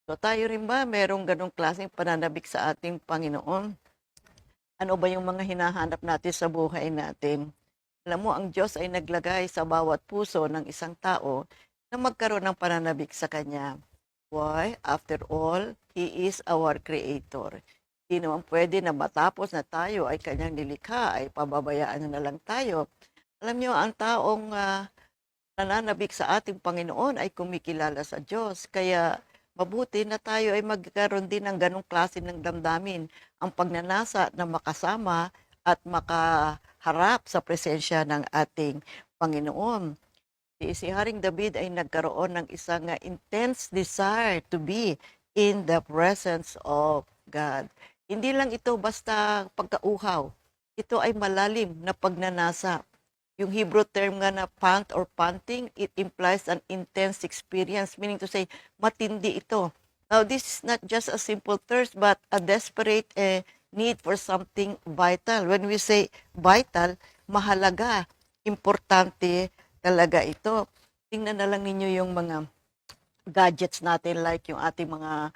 So tayo rin ba merong ganong klaseng pananabik sa ating Panginoon? Ano ba yung mga hinahanap natin sa buhay natin? Alam mo, ang Diyos ay naglagay sa bawat puso ng isang tao na magkaroon ng pananabik sa Kanya. Why? After all, He is our Creator. Hindi naman pwede na matapos na tayo ay Kanyang nilikha, ay pababayaan na lang tayo. Alam nyo, ang taong nananabik sa ating Panginoon ay kumikilala sa Diyos. Kaya mabuti na tayo ay magkaroon din ng ganong klase ng damdamin. Ang pagnanasa na makasama at makaharap sa presensya ng ating Panginoon. Si Haring David ay nagkaroon ng isang intense desire to be in the presence of God. Hindi lang ito basta pagkauhaw. Ito ay malalim na pagnanasa. Yung Hebrew term nga na pant or panting, it implies an intense experience, meaning to say, matindi ito. Now, this is not just a simple thirst, but a desperate need for something vital. When we say vital, mahalaga, importante talaga ito. Tingnan na lang ninyo yung mga gadgets natin, like yung ating mga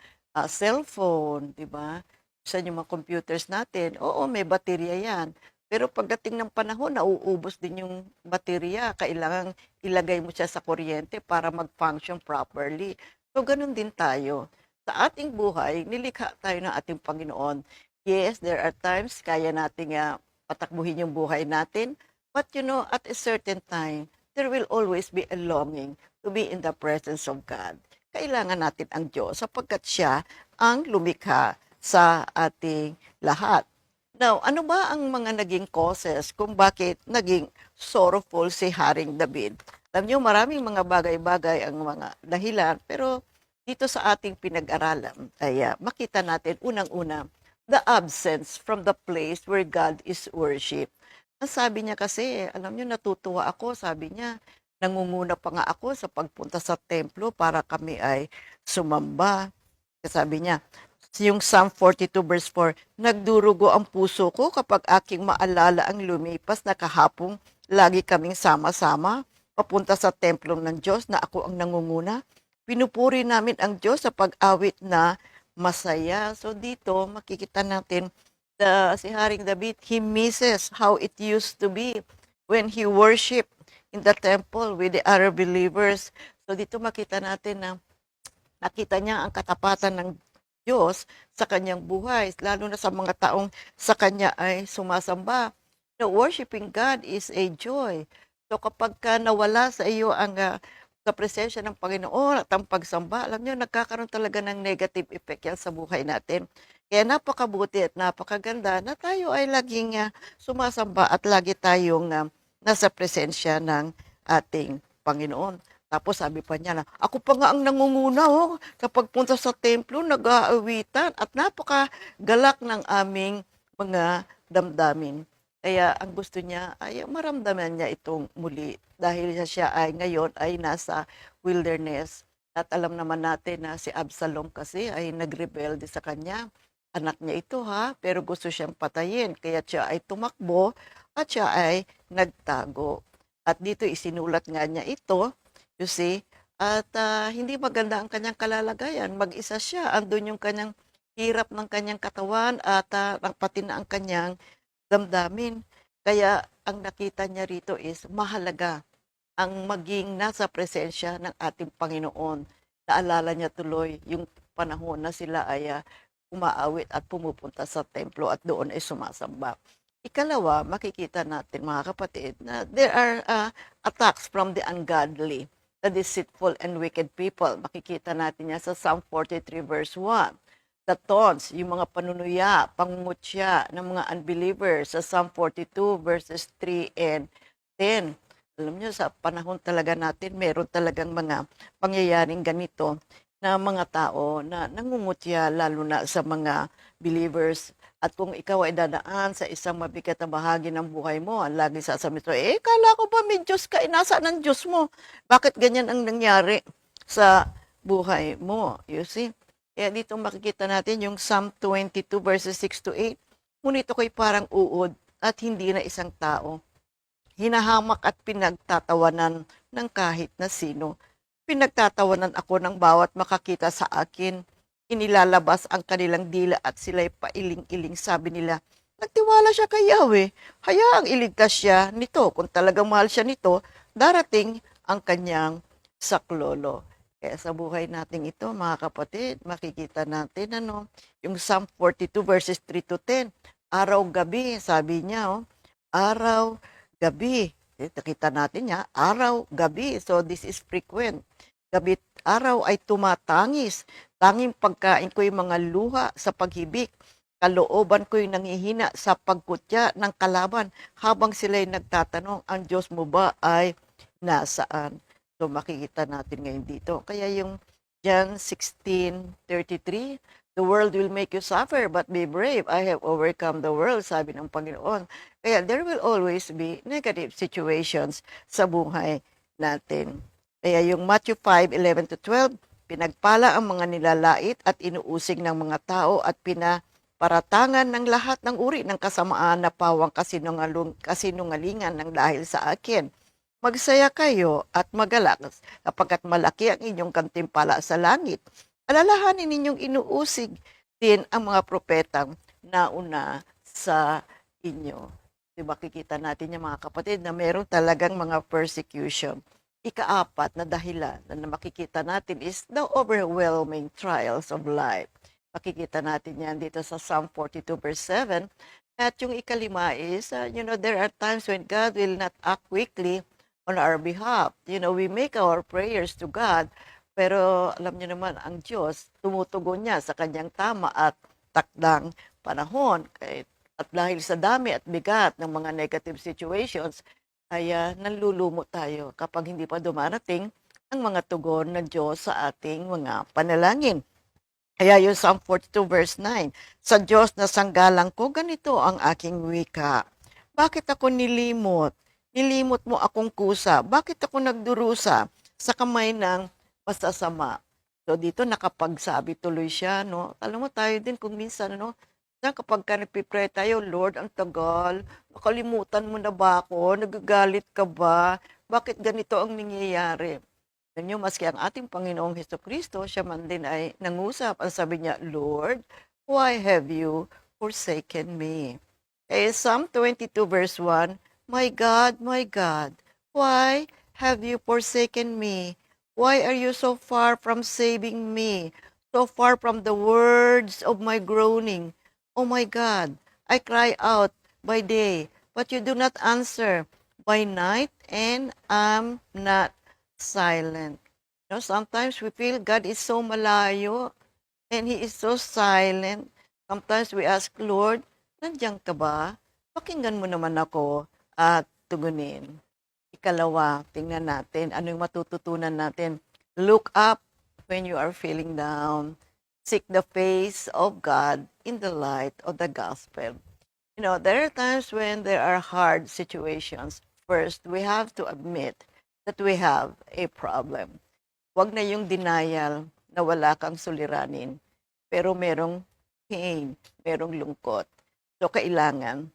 cellphone, di ba? Sa yung mga computers natin, oo, may baterya yan. Pero pagdating ng panahon, nauubos din yung baterya. Kailangan ilagay mo siya sa kuryente para mag-function properly. So, ganun din tayo. Sa ating buhay, nilikha tayo ng ating Panginoon. Yes, there are times kaya nating patakbuhin yung buhay natin. But at a certain time, there will always be a longing to be in the presence of God. Kailangan natin ang Diyos sapagkat siya ang lumikha sa ating lahat. Now, ano ba ang mga naging causes kung bakit naging sorrowful si Haring David? Alam niyo, maraming mga bagay-bagay ang mga dahilan, pero dito sa ating pinag-aralan ay makita natin unang-una, the absence from the place where God is worshipped. Ang sabi niya kasi, alam niyo, natutuwa ako, sabi niya, nangunguna pa nga ako sa pagpunta sa templo para kami ay sumamba. Sabi niya, yung Psalm 42 verse 4, nagdurugo ang puso ko kapag aking maalala ang lumipas na kahapong lagi kaming sama-sama papunta sa templong ng Diyos na ako ang nangunguna. Pinupuri namin ang Diyos sa pag-awit na masaya. So dito makikita natin si Haring David, he misses how it used to be when he worshiped in the temple with the other believers. So dito makita natin na nakita niya ang katapatan ng Diyos sa kanyang buhay, lalo na sa mga taong sa kanya ay sumasamba. No, worshiping God is a joy. So kapag ka nawala sa iyo ang sa presensya ng Panginoon at ang pagsamba, alam niyo, nagkakaroon talaga ng negative effect yan sa buhay natin. Kaya napakabuti at napakaganda na tayo ay laging sumasamba at lagi tayong nasa presensya ng ating Panginoon. Tapos sabi pa niya na, ako pa nga ang nangunguna kapag punta sa templo, nag-aawitan at napakagalak ng aming mga damdamin. Kaya ang gusto niya ay maramdaman niya itong muli dahil siya ay ngayon ay nasa wilderness. At alam naman natin na si Absalom kasi ay nagrebelde sa kanya. Anak niya ito pero gusto siyang patayin. Kaya siya ay tumakbo at siya ay nagtago. At dito isinulat nga niya ito, you see, at hindi maganda ang kanyang kalalagayan. Mag-isa siya, andun yung kanyang hirap ng kanyang katawan at pati na ang kanyang damdamin. Kaya ang nakita niya rito is mahalaga ang maging nasa presensya ng ating Panginoon. Naalala niya tuloy yung panahon na sila ay umaawit at pumupunta sa templo at doon ay sumasamba. Ikalawa, makikita natin mga kapatid na there are attacks from the ungodly, the deceitful and wicked people. Makikita natin yan sa Psalm 43 verse 1. The taunts, yung mga panunuya, pangungutya ng mga unbelievers sa Psalm 42 verses 3 and 10. Alam niyo, sa panahon talaga natin, meron talagang mga pangyayaring ganito na mga tao na nangungutya lalo na sa mga believers. At kung ikaw ay dadaan sa isang mabigat na bahagi ng buhay mo, ang lagi sasabihin ito, kala ko ba may Diyos ka, nasaan ang Diyos mo? Bakit ganyan ang nangyari sa buhay mo? You see? Kaya dito makikita natin yung Psalm 22 verses 6 to 8. Ngunit ako'y parang uod at hindi na isang tao. Hinahamak at pinagtatawanan ng kahit na sino. Pinagtatawanan ako ng bawat makakita sa akin. Inilalabas ang kanilang dila at sila'y pailing-iling. Sabi nila, nagtiwala siya kay Yahweh. Hayaang iligtas siya nito. Kung talagang mahal siya nito, darating ang kanyang saklolo. Kaya sa buhay natin ito, mga kapatid, makikita natin yung Psalm 42 verses 3 to 10. Araw-gabi, sabi niya, araw-gabi. Nakita natin niya, araw-gabi. So this is frequent. Gabi araw ay tumatangis. Tanging pagkain ko'y mga luha sa paghibik. Kalooban ko'y nangihina sa pagkutya ng kalaban habang sila'y nagtatanong, ang Diyos mo ba ay nasaan? So makikita natin ngayon dito. Kaya yung John 16:33, the world will make you suffer, but be brave. I have overcome the world, sabi ng Panginoon. Kaya there will always be negative situations sa buhay natin. Kaya yung Matthew 5:11 to 12, pinagpala ang mga nilalait at inuusig ng mga tao at pinaparatangan ng lahat ng uri ng kasamaan na pawang kasinungalingan ng dahil sa akin. Magsaya kayo at magalak sapagkat malaki ang inyong kantimpala sa langit. Alalahanin ninyong inuusig din ang mga propetang nauna sa inyo. Diba, makikita natin yung mga kapatid na meron talagang mga persecution. Ikaapat na dahilan na makikita natin is the overwhelming trials of life. Makikita natin yan dito sa Psalm 42 verse 7. At yung ikalima is, there are times when God will not act quickly on our behalf. We make our prayers to God, pero alam niyo naman, ang Diyos, tumutugon niya sa kanyang tama at takdang panahon. Kaya At dahil sa dami at bigat ng mga negative situations, ay nanlulumo tayo kapag hindi pa dumarating ang mga tugon ng Diyos sa ating mga panalangin. Kaya yung Psalm 42 verse 9, sa Diyos na sanggalang ko, ganito ang aking wika. Bakit ako nilimot? Nilimot mo akong kusa. Bakit ako nagdurusa sa kamay ng masasama? So dito nakapagsabi tuloy siya, no? Alam mo tayo din kung minsan, no? Kapag ka nagpipray tayo, Lord, ang tagal, nakalimutan mo na ba ako? Nagagalit ka ba? Bakit ganito ang nangyayari? Alam niyo, maski ang ating Panginoong Hesukristo, siya man din ay nangusap. Ang sabi niya, Lord, why have you forsaken me? Kaya Psalm 22 verse 1, my God, why have you forsaken me? Why are you so far from saving me? So far from the words of my groaning? Oh my God, I cry out by day, but you do not answer. By night, and I'm not silent. You know, sometimes we feel God is so malayo and He is so silent. Sometimes we ask, Lord, nandiyan ka ba? Pakinggan mo naman ako at tugunin. Ikalawa, tingnan natin ano yung matututunan natin. Look up when you are feeling down. Seek the face of God in the light of the gospel. You know, there are times when there are hard situations. First, we have to admit that we have a problem. Huwag na yung denial na wala kang suliranin, pero merong pain, merong lungkot. So, kailangan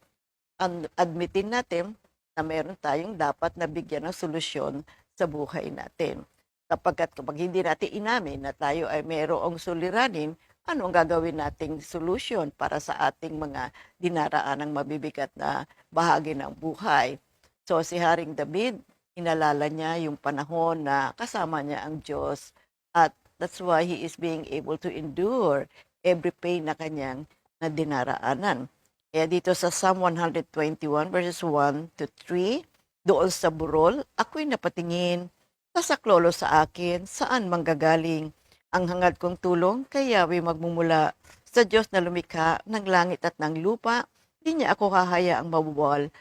admitin natin na meron tayong dapat na bigyan ng solusyon sa buhay natin. Kapag hindi natin inamin na tayo ay merong suliranin, ano ang gagawin nating solusyon para sa ating mga dinaraanang mabibigat na bahagi ng buhay? So, si Haring David, inalala niya yung panahon na kasama niya ang Diyos at that's why he is being able to endure every pain na kanyang na dinaraanan. Kaya dito sa Psalm 121 verses 1 to 3, doon sa burol, ako'y napatingin, sasaklolo sa akin, saan manggagaling? Ang hangad kong tulong, kay Yahweh magmumula sa Diyos na lumikha ng langit at ng lupa, di niya ako hahayaang mabubuwal.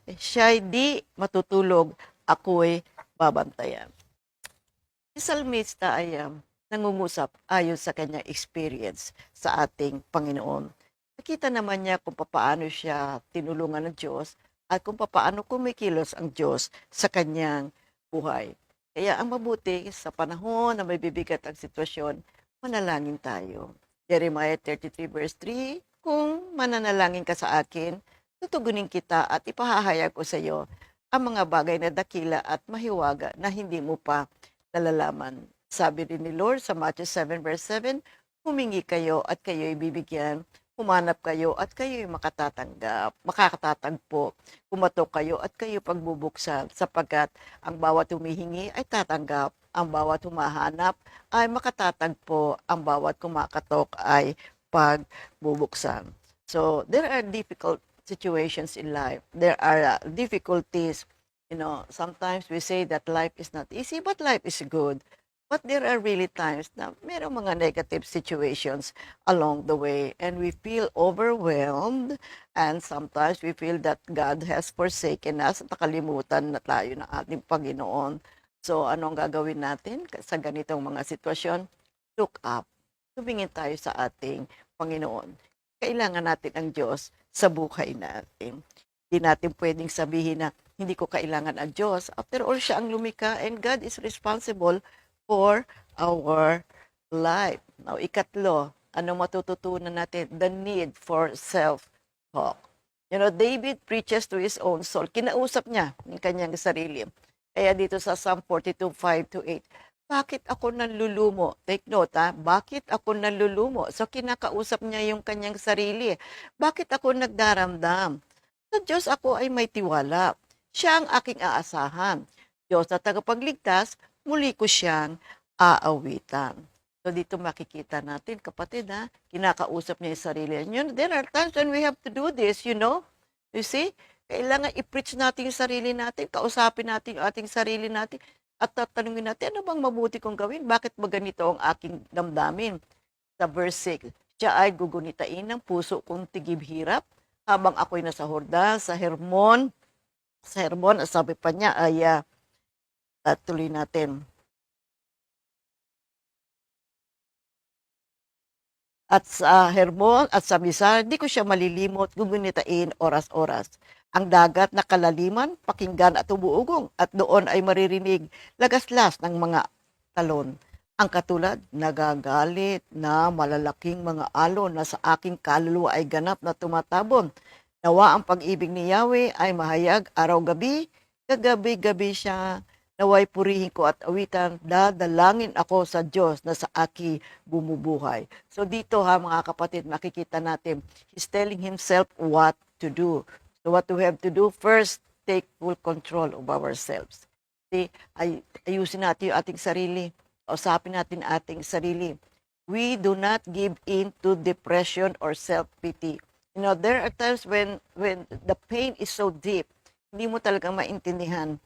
Siya'y di matutulog, ako'y babantayan. Si Salmista ay nangungusap ayon sa kanyang experience sa ating Panginoon. Nakita naman niya kung paano siya tinulungan ng Diyos at kung paano kumikilos ang Diyos sa kanyang buhay. Kaya ang mabuti sa panahon na may bibigat ang sitwasyon, manalangin tayo. Jeremiah 33 verse 3, kung mananalangin ka sa akin, tutugunin kita at ipahahayag ko sa iyo ang mga bagay na dakila at mahiwaga na hindi mo pa nalalaman. Sabi rin ni Lord sa Matthew 7 verse 7, humingi kayo at kayo'y bibigyan, humanap kayo at kayo'y makakatatagpo, kumatok kayo at kayo pagbubuksan, sapagkat ang bawat humihingi ay tatanggap, ang bawat humahanap ay makatatagpo, ang bawat kumakatok ay pagbubuksan. So, there are difficult situations in life. There are difficulties. You know, sometimes we say that life is not easy, but life is good. But there are really times na merong mga negative situations along the way and we feel overwhelmed and sometimes we feel that God has forsaken us at nakalimutan na tayo ng ating Panginoon. So, anong gagawin natin sa ganitong mga sitwasyon? Look up. Tumingin tayo sa ating Panginoon. Kailangan natin ang Diyos sa buhay natin. Hindi natin pwedeng sabihin na hindi ko kailangan ang Diyos. After all, siya ang lumikha and God is responsible for our life. Now, ikatlo, anong matututunan natin? The need for self-talk. You know, David preaches to his own soul. Kinausap niya yung kanyang sarili. Kaya dito sa Psalm 42:5-8, bakit ako nanlulumo? Take note, bakit ako nanlulumo? So, kinakausap niya yung kanyang sarili. Bakit ako nagdaramdam? Sa Diyos ako ay may tiwala. Siya ang aking aasahan. Diyos na tagapagligtas, muli ko siyang aawitan. So, dito makikita natin, kapatid, kinakausap niya yung sarili. There are times when we have to do this, you know? You see? Kailangan i-preach natin yung sarili natin, kausapin natin yung ating sarili natin, at tatanungin natin, ano bang mabuti kong gawin? Bakit ba ganito ang aking damdamin? Sa verse 6, siya ay gugunitain ng puso kong tigib hirap habang ako'y nasa Horda, sa Hermon, at sabi pa niya ay tuloy natin. At sa Hermon at sa Mizar, di ko siya malilimot, gugunitain oras-oras. Ang dagat na kalaliman, pakinggan at umuugong, at doon ay maririnig lagaslas ng mga talon. Ang katulad, nagagalit na malalaking mga alon na sa aking kaluluwa ay ganap na tumatabon. Nawa ang pag-ibig ni Yahweh ay mahayag araw-gabi, kagabi-gabi siya. Naway purihin ko at awitan, dadalangin ako sa Diyos na sa aki bumubuhay. So dito mga kapatid, makikita natin, He's telling himself what to do. So what we have to do, first, take full control of ourselves. See, ayusin natin yung ating sarili. Usapin natin ating sarili. We do not give in to depression or self-pity. There are times when the pain is so deep, hindi mo talaga maintindihan.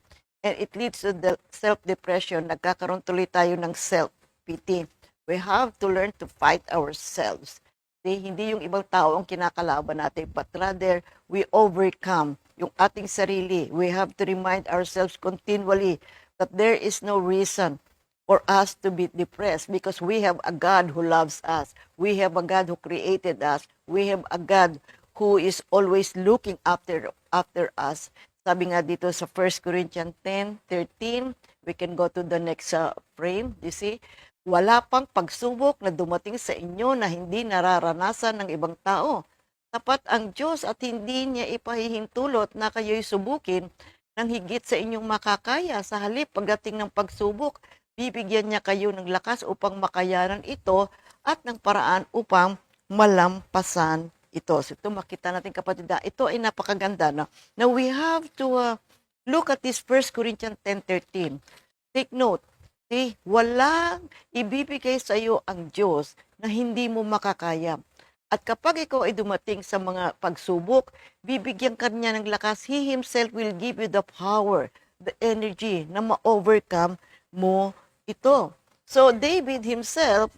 And it leads to the self-depression. Nagkakaroon tuloy tayo ng self-pity. We have to learn to fight ourselves. Hindi yung ibang tao ang kinakalaban natin, but rather, we overcome yung ating sarili. We have to remind ourselves continually that there is no reason for us to be depressed because we have a God who loves us. We have a God who created us. We have a God who is always looking after us. Sabi nga dito sa 1 Corinthians 10:13, we can go to the next frame. You see, wala pang pagsubok na dumating sa inyo na hindi nararanasan ng ibang tao. Tapat ang Diyos at hindi niya ipahihintulot na kayo'y subukin ng higit sa inyong makakaya. Sa halip, pagdating ng pagsubok, bibigyan niya kayo ng lakas upang makayanan ito at ng paraan upang malampasan ito. So ito makita natin kapatid, ito ay napakaganda na. Now we have to look at this 1 Corinthians 10:13. Take note, walang ibibigay sa iyo ang Diyos na hindi mo makakaya. At kapag ikaw ay dumating sa mga pagsubok, bibigyan ka niya ng lakas. He Himself will give you the power, the energy na ma-overcome mo ito. So David himself,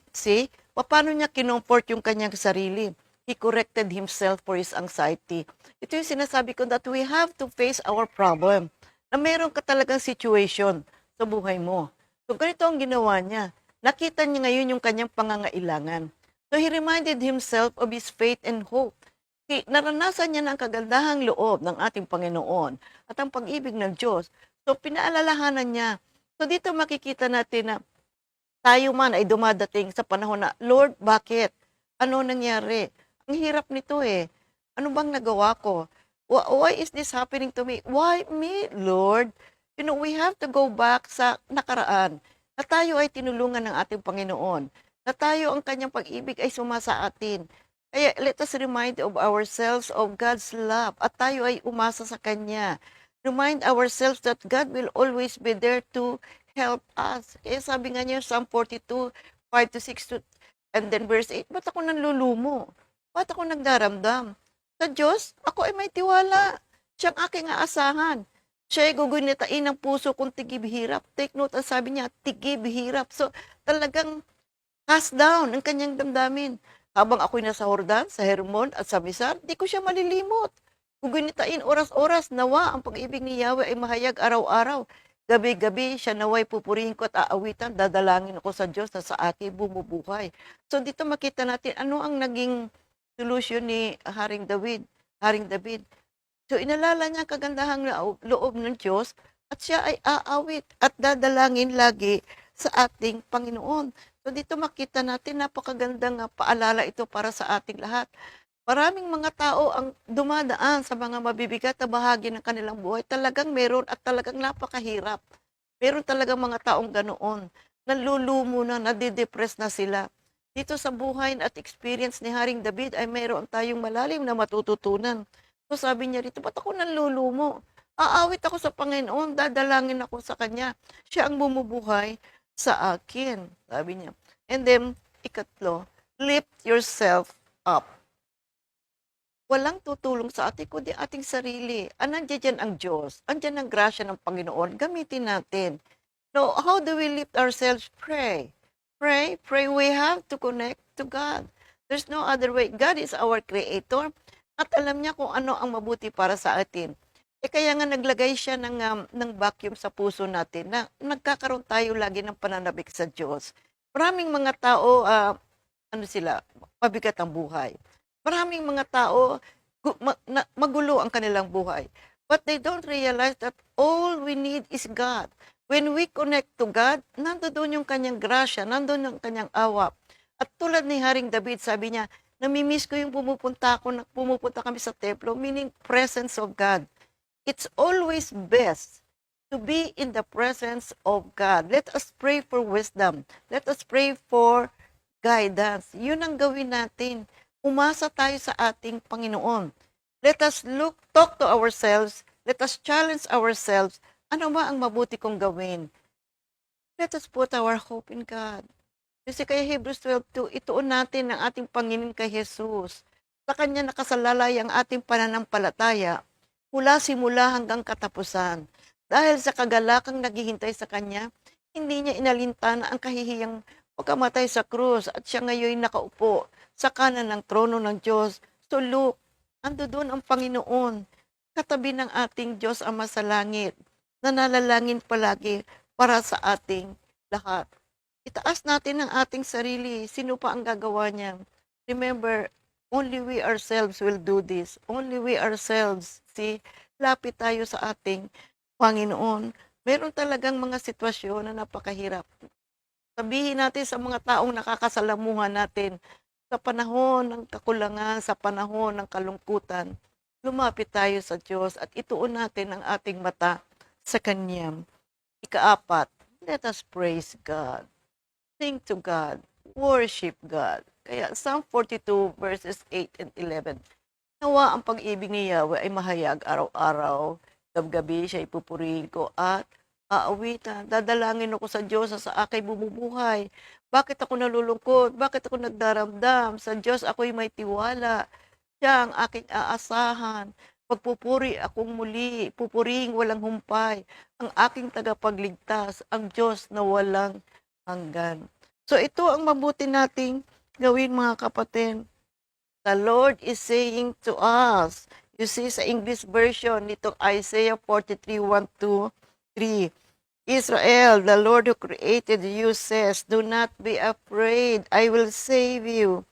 paano niya kinomfort yung kanyang sarili? He corrected himself for his anxiety. Ito yung sinasabi ko that we have to face our problem. Na meron ka talagang situation sa buhay mo. So ganito ang ginawa niya. Nakita niya ngayon yung kanyang pangangailangan. So he reminded himself of his faith and hope. Naranasan niya ng kagandahang loob ng ating Panginoon at ang pag-ibig ng Diyos. So pinaalalahanan niya. So dito makikita natin na tayo man ay dumadating sa panahon na, Lord, bakit? Ano nangyari? Ang hirap nito Ano bang nagawa ko? Why is this happening to me? Why me, Lord? We have to go back sa nakaraan na tayo ay tinulungan ng ating Panginoon. Na tayo ang kanyang pag-ibig ay sumasa atin. Kaya let us remind of ourselves of God's love at tayo ay umasa sa Kanya. Remind ourselves that God will always be there to help us. Kaya sabi nga niya, Psalm 42, 5-6, and then verse 8, ba't ako nanlulumo? Ba't ako nagdaramdam? Sa Diyos, ako ay may tiwala. Siyang aking aasahan. Siya ay gugunitain ng puso kong tigib-hirap. Take note, ang sabi niya, tigib-hirap. So, talagang cast down ang kanyang damdamin. Habang ako'y nasa Hordan, sa Hermon at sa Mizar, di ko siya malilimot. Gugunitain oras-oras, nawa ang pag-ibig ni Yahweh ay mahayag araw-araw. Gabi-gabi siya naway pupurihin ko at aawitan, dadalangin ako sa Diyos na sa akin bumubuhay. So dito makita natin ano ang naging solusyon ni Haring David. So inalala niya ang kagandahang loob ng Diyos at siya ay aawit at dadalangin lagi sa ating Panginoon. So dito makita natin napakagandang paalala ito para sa ating lahat. Maraming mga tao ang dumadaan sa mga mabibigat na bahagi ng kanilang buhay. Talagang meron at talagang napakahirap. Meron talagang mga taong ganoon. Nalulumo na, nadidepress na sila. Dito sa buhay at experience ni Haring David ay meron tayong malalim na matututunan. So sabi niya rito, ba't ako nalulumo? Aawit ako sa Panginoon, dadalangin ako sa Kanya. Siya ang bumubuhay sa akin, sabi niya. And then, ikatlo, lift yourself up. Walang tutulong sa atin kundi ating sarili. Nandiyan dyan ang Diyos. Andiyan ang grasya ng Panginoon. Gamitin natin. So, how do we lift ourselves? Pray. Pray. We have to connect to God. There's no other way. God is our creator. at alam niya kung ano ang mabuti para sa atin. Kaya nga naglagay siya ng vacuum sa puso natin na nagkakaroon tayo lagi ng pananabik sa Diyos. Maraming mga tao, ano sila, mabigat ang buhay. Maraming mga tao, magulo ang kanilang buhay. But they don't realize that all we need is God. When we connect to God, nandoon yung kanyang grasya, nandoon yung kanyang awa. At tulad ni Haring David, sabi niya, namimiss ko yung pumupunta kami sa templo, meaning presence of God. It's always best to be in the presence of God. Let us pray for wisdom. Let us pray for guidance. Yun ang gawin natin. Umasa tayo sa ating Panginoon. Let us talk to ourselves. Let us challenge ourselves. Ano ba ang mabuti kong gawin? Let us put our hope in God. Kasi kaya Hebrews 12:2, ituon natin ang ating Panginoon kay Jesus. Sa Kanya nakasalalay ang ating pananampalataya mula simula hanggang katapusan. Dahil sa kagalakang naghihintay sa Kanya, hindi niya inalintana ang kahihiyang pagkamatay sa krus at siya ngayon nakaupo sa kanan ng trono ng Diyos. So look, ando doon ang Panginoon, katabi ng ating Diyos Ama sa langit, nanalangin palagi para sa ating lahat. Itaas natin ang ating sarili. Sino pa ang gagawa niya? Remember, only we ourselves will do this. Only we ourselves. See, lapit tayo sa ating Panginoon. Meron talagang mga sitwasyon na napakahirap. Sabihin natin sa mga taong nakakasalamuhan natin, sa panahon ng kakulangan, sa panahon ng kalungkutan, lumapit tayo sa Diyos at ituon natin ang ating mata sa Kanya. Ikaapat, let us praise God. Sing to God. Worship God. Kaya Psalm 42 verses 8 and 11. Nawa ang pag-ibig ni Yahweh ay mahayag araw-araw. Gab-gabi siya ipupurihin ko at aawitan. Dadalangin ako sa Diyos na sa akin bumubuhay. Bakit ako nalulungkot? Bakit ako nagdaramdam? Sa Diyos ako'y may tiwala. Siya ang aking aasahan. Pagpupuri akong muli. Pupurihin walang humpay. Ang aking tagapagligtas. Ang Diyos na walang hanggan. So ito ang mabuti nating gawin mga kapatid. The Lord is saying to us, you see sa English version nitong Isaiah 43, 1-3, Israel, the Lord who created you says, do not be afraid, I will save you.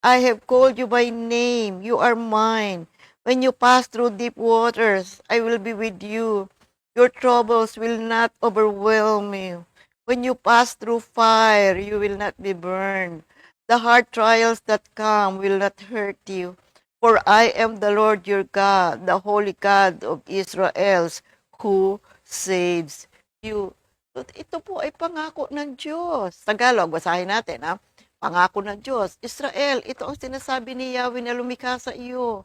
I have called you by name, you are mine. When you pass through deep waters, I will be with you. Your troubles will not overwhelm you. When you pass through fire, you will not be burned. The hard trials that come will not hurt you. For I am the Lord your God, the Holy God of Israel, who saves you. Ito po ay pangako ng Diyos. Tagalog, basahin natin. Ha? Pangako ng Diyos. Israel, ito ang sinasabi ni Yahweh na lumikha sa iyo.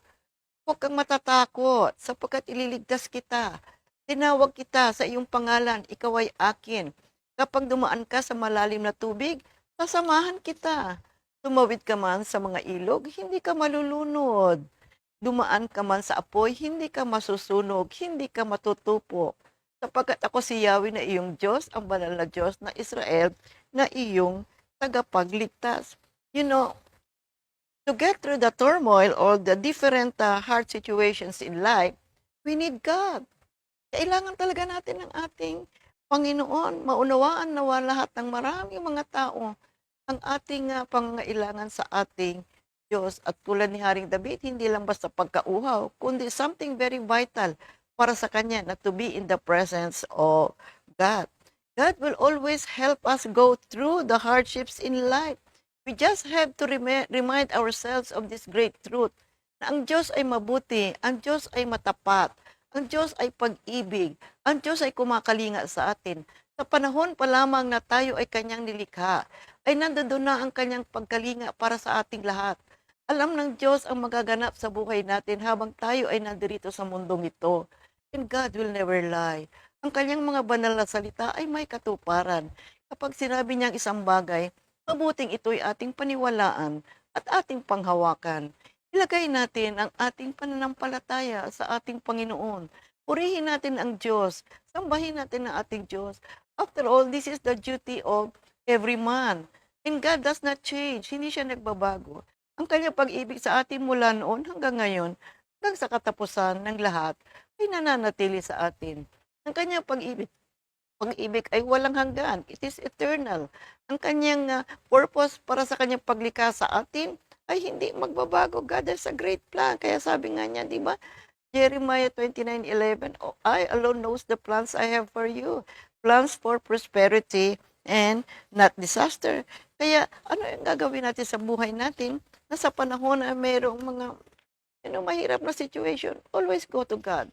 Huwag kang matatakot, sapagkat ililigtas kita. Tinawag kita sa iyong pangalan, ikaw ay akin. Kapag dumaan ka sa malalim na tubig, sasamahan kita. Tumawid ka man sa mga ilog, hindi ka malulunod. Dumaan ka man sa apoy, hindi ka masusunog, hindi ka matutupo. Sapagkat ako si Yahweh na iyong Diyos, ang banal na Diyos na Israel, na iyong tagapagligtas. You know, to get through the turmoil or the different hard situations in life, we need God. Kailangan talaga natin ng ating Panginoon, maunawaan nawa lahat ng maraming mga tao ang ating pangangailangan sa ating Diyos. At tulad ni Haring David, hindi lang basta pagkauhaw, kundi something very vital para sa Kanya na to be in the presence of God. God will always help us go through the hardships in life. We just have to remind ourselves of this great truth na ang Diyos ay mabuti, ang Diyos ay matapat, ang Diyos ay pag-ibig, ang Diyos ay kumakalinga sa atin. Sa panahon pa lamang na tayo ay Kanyang nilikha, ay nandoon na ang Kanyang pagkalinga para sa ating lahat. Alam ng Diyos ang magaganap sa buhay natin habang tayo ay nandirito sa mundong ito. And God will never lie. Ang Kanyang mga banal na salita ay may katuparan. Kapag sinabi niyang isang bagay, mabuting ito'y ating paniwalaan at ating panghawakan. Ilagay natin ang ating pananampalataya sa ating Panginoon. Purihin natin ang Diyos. Sambahin natin ang ating Diyos. After all, this is the duty of every man. And God does not change. Hindi siya nagbabago. Ang kanyang pag-ibig sa atin mula noon hanggang ngayon, hanggang sa katapusan ng lahat, ay nananatili sa atin. Ang kanyang pag-ibig ay walang hanggan. It is eternal. Ang kanyang purpose para sa kanyang paglikha sa atin ay hindi magbabago. God has a great plan. Kaya sabi nga niya, di ba? Jeremiah 29:11, "Oh, I alone knows the plans I have for you. Plans for prosperity and not disaster." Kaya ano yung gagawin natin sa buhay natin na sa panahon na mayroong mga mahirap na situation? Always go to God.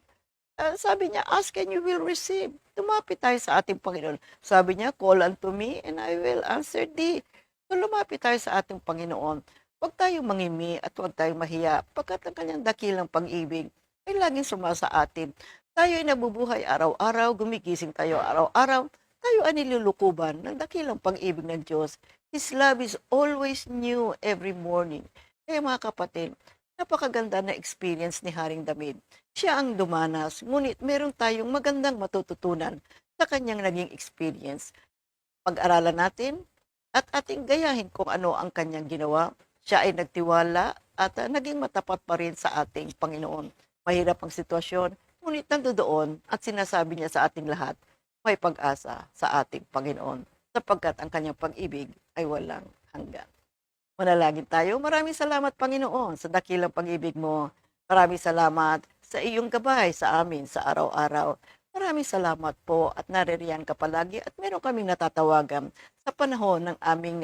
Sabi niya, ask and you will receive. Lumapit tayo sa ating Panginoon. Sabi niya, call unto me and I will answer thee. So lumapit tayo sa ating Panginoon. Huwag tayong mangimi at huwag tayong mahiya pagkat ang kanyang dakilang pag-ibig ay laging sumasa atin. Tayo ay nabubuhay araw-araw, gumigising tayo araw-araw, tayo ay nilulukuban ng dakilang pag-ibig ng Diyos. His love is always new every morning. Kaya mga kapatid, napakaganda na experience ni Haring David. Siya ang dumanas, ngunit meron tayong magandang matututunan sa kanyang naging experience. Pag-aralan natin at ating gayahin kung ano ang kanyang ginawa. Siya ay nagtiwala at naging matapat pa rin sa ating Panginoon. Mahirap ang sitwasyon, ngunit nandoon at sinasabi niya sa ating lahat, may pag-asa sa ating Panginoon sapagkat ang kanyang pag-ibig ay walang hanggan. Manalangin tayo. Maraming salamat, Panginoon, sa dakilang pag-ibig mo. Maraming salamat sa iyong gabay sa amin sa araw-araw. Maraming salamat po at naririyan ka palagi at meron kaming natatawagan sa panahon ng aming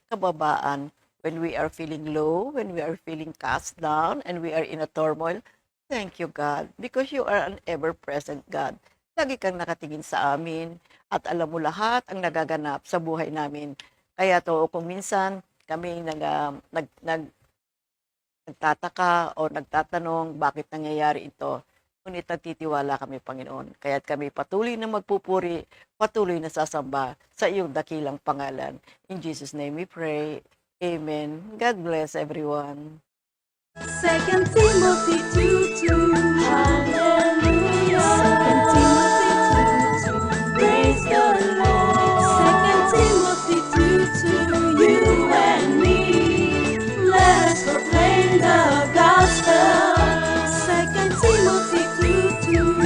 kababaan. When we are feeling low, when we are feeling cast down, and we are in a turmoil, thank you, God, because you are an ever-present God. Lagi kang nakatingin sa amin at alam mo lahat ang nagaganap sa buhay namin. Kaya to, kung minsan kami nagtataka o nagtatanong bakit nangyayari ito, ngunit nagtitiwala kami, Panginoon. Kaya't kami patuloy na magpupuri, patuloy na sasamba sa iyong dakilang pangalan. In Jesus' name we pray. Amen. God bless everyone.
2 Timothy 2:2. Hallelujah. 2 Timothy 2:2. Praise the Lord. 2 Timothy 2:2. You and me, let us proclaim the gospel. 2 Timothy 2:2.